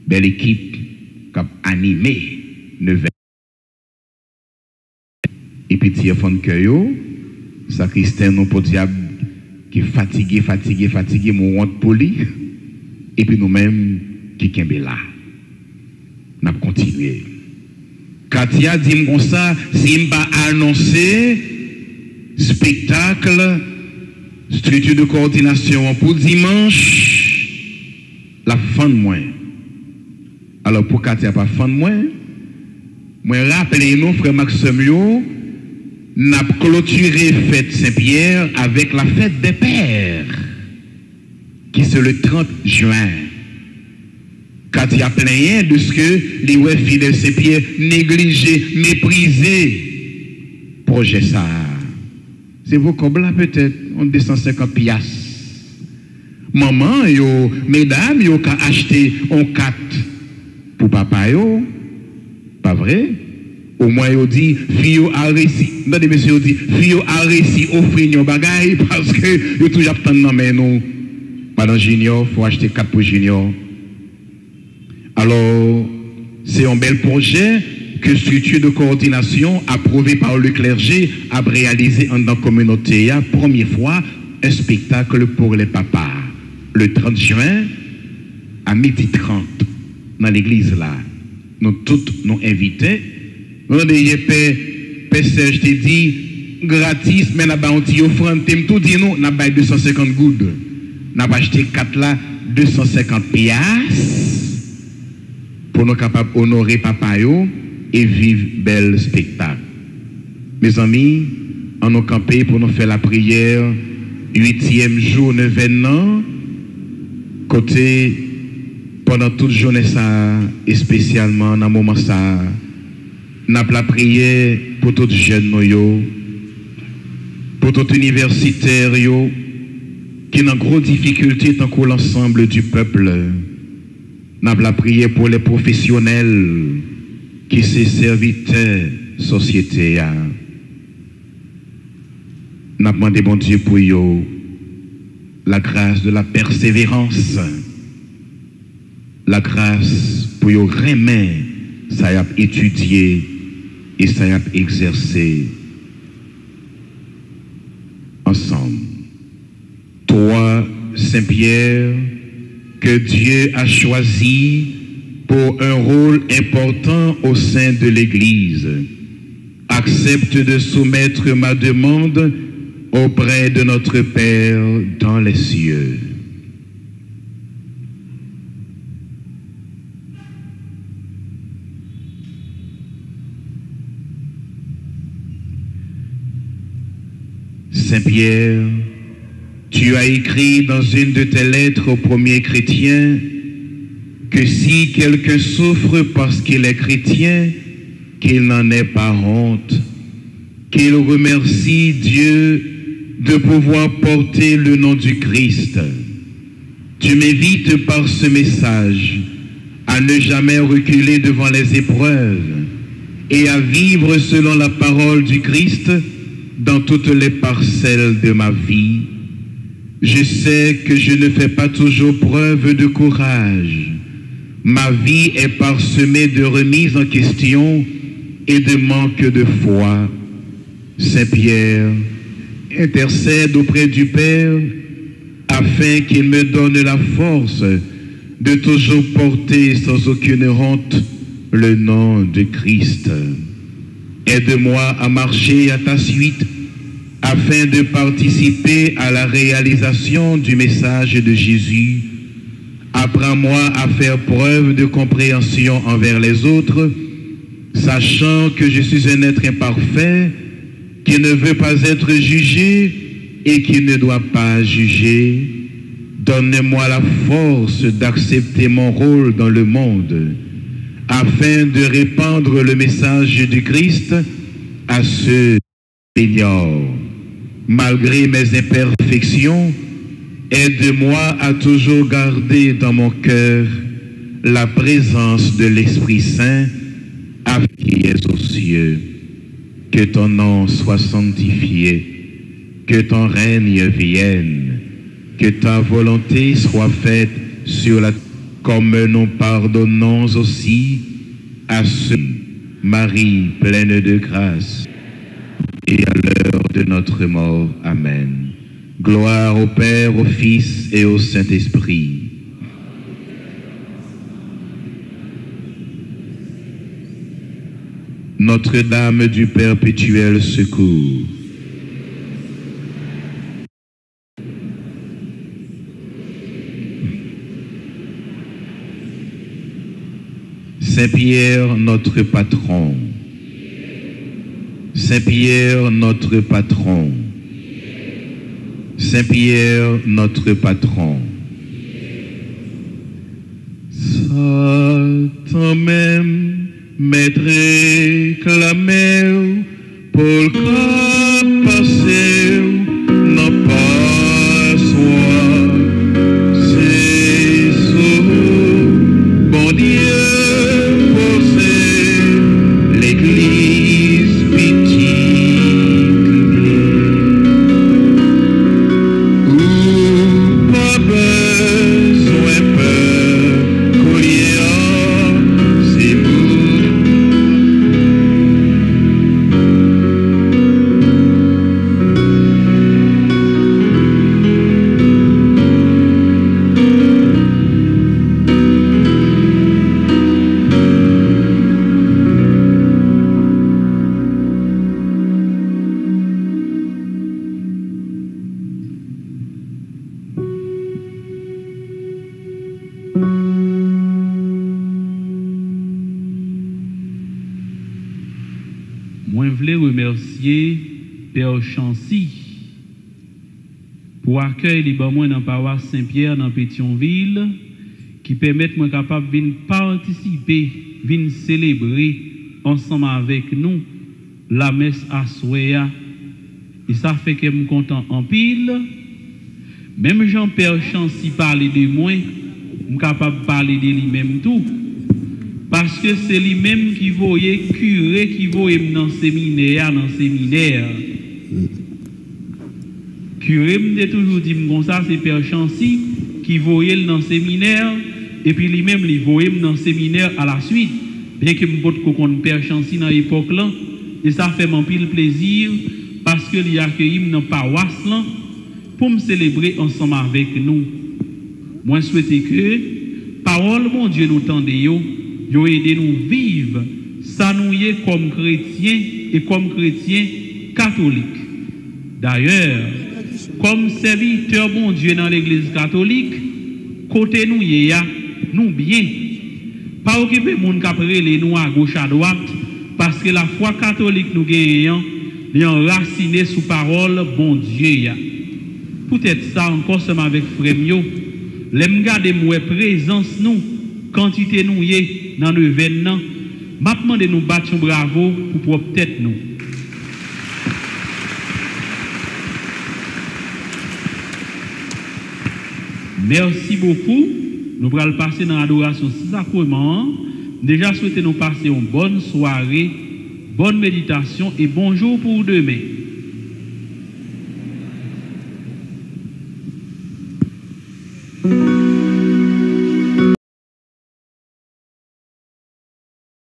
Belle équipe qui a animé 9. Et puis, il y a un cœur, ça Christian, non pour diable, qui est fatigué, mon honte poli. Et puis nous-mêmes, qui sont là. Nous avons continué. Katia dit comme ça, si je pas annoncé spectacle, structure de coordination pour dimanche, la fin de moins. Alors pour Katia, pas fin de moins, moi rappelez-nous, frère Maximio, n'a clôturé fête Saint-Pierre avec la fête des pères, qui c'est le 30 juin. Quand il y a plein de ce que les ouais fidèles Saint-Pierre négligé, méprisé, projet ça. C'est vos comme là peut-être, on 250 piastres. Maman, yo, mesdames, yo, qu'a acheté un 4 pour papa, yo, pas vrai? Au moins, il dit, fille a réussi. Non, monsieur, il dit, fille a réussi offrir nos bagailles parce que il y a toujours tant de mais nous. Madame Junior, il faut acheter 4 pour Junior. Alors, c'est un bel projet que structure de coordination approuvée par le clergé a réalisé dans la communauté. Première fois, un spectacle pour les papas. Le 30 juin, à 12h30, dans l'église là. Nous tous nous invités. Nous avons dit, Père Serge te dit, gratis, mais nous avons dit, offrande, tout dit, nous avons 250 gouttes. Nous avons acheté 4 là, 250 piastres, pour nous capables d'honorer papa et vivre bel spectacle. Mes amis, on nous campé pour nous faire la prière, 8e jour, 9e an, côté, pendant toute journée ça, et spécialement dans le moment ça, nous avons la prière pour tous les jeunes, pour tous les universitaires qui ont grande difficulté tant que l'ensemble du peuple. Nous avons la prière pour les professionnels qui sont serviteurs de la société. Nous avons demandé bon Dieu pour eux la grâce de la persévérance, la grâce pour eux remettre ça a étudié et ça y a exercé ensemble. Toi, Saint-Pierre, que Dieu a choisi pour un rôle important au sein de l'Église, accepte de soumettre ma demande auprès de notre Père dans les cieux. Saint-Pierre, tu as écrit dans une de tes lettres aux premiers chrétiens que si quelqu'un souffre parce qu'il est chrétien, qu'il n'en ait pas honte, qu'il remercie Dieu de pouvoir porter le nom du Christ. Tu m'invites par ce message à ne jamais reculer devant les épreuves et à vivre selon la parole du Christ dans toutes les parcelles de ma vie. Je sais que je ne fais pas toujours preuve de courage. Ma vie est parsemée de remises en question et de manque de foi. Saint-Pierre, intercède auprès du Père afin qu'il me donne la force de toujours porter sans aucune honte le nom de Christ. Aide-moi à marcher à ta suite afin de participer à la réalisation du message de Jésus. Apprends-moi à faire preuve de compréhension envers les autres, sachant que je suis un être imparfait, qui ne veut pas être jugé et qui ne doit pas juger. Donne-moi la force d'accepter mon rôle dans le monde, afin de répandre le message du Christ à ceux qui l'ignorent. Malgré mes imperfections, aide-moi à toujours garder dans mon cœur la présence de l'Esprit Saint, à qui est aux cieux. Que ton nom soit sanctifié, que ton règne vienne, que ta volonté soit faite sur la terre, comme nous pardonnons aussi à ceux, Marie pleine de grâce, et à l'heure de notre mort. Amen. Gloire au Père, au Fils et au Saint-Esprit. Notre-Dame du perpétuel secours. Saint-Pierre, notre patron. Saint-Pierre, notre patron. Saint-Pierre, notre patron. Satan même m'être réclamé pour le passer, non pas soi. C'est sous bon Dieu possède l'Église petite. Père Chancy pour accueillir les bons dans la paroisse Saint-Pierre dans Pétionville qui permettent moi capable de participer, de célébrer ensemble avec nous la messe à Soya. Et ça fait que je suis content en pile. Même Jean-Père Chancy parle de moi, je suis capable de parler de lui-même tout. Parce que c'est lui-même qui voyait curé, qui voyait dans le séminaire, Curé m'a toujours dit comme ça, c'est Père Chancy qui voyait dans le séminaire, et puis lui-même, il voyait dans le séminaire à la suite. Bien que je ne connaisse pas Père Chancy dans l'époque là, et ça fait mon pile plaisir parce que l'y accueilli dans paroisse là pour me célébrer ensemble avec nous. Moi souhaite que parole mon Dieu nous tende yo aidé nous vivre ça nous y est comme chrétiens et comme chrétiens catholiques. D'ailleurs, comme serviteur bon Dieu dans l'église catholique, côté nous y a nous bien. Pas occuper moun k'ap rele nous à gauche à droite parce que la foi catholique nous gagnons est enracinée sous parole bon Dieu. Peut-être ça encore seulement avec frère yo. L'aime garder moi présence nous quantité nous y dans le événement. M'a demandé nous battre bravo pour propre tête nous. Merci beaucoup. Nous allons passer dans l'adoration sacrement. Déjà souhaiter nous passer une bonne soirée, bonne méditation et bonjour pour demain.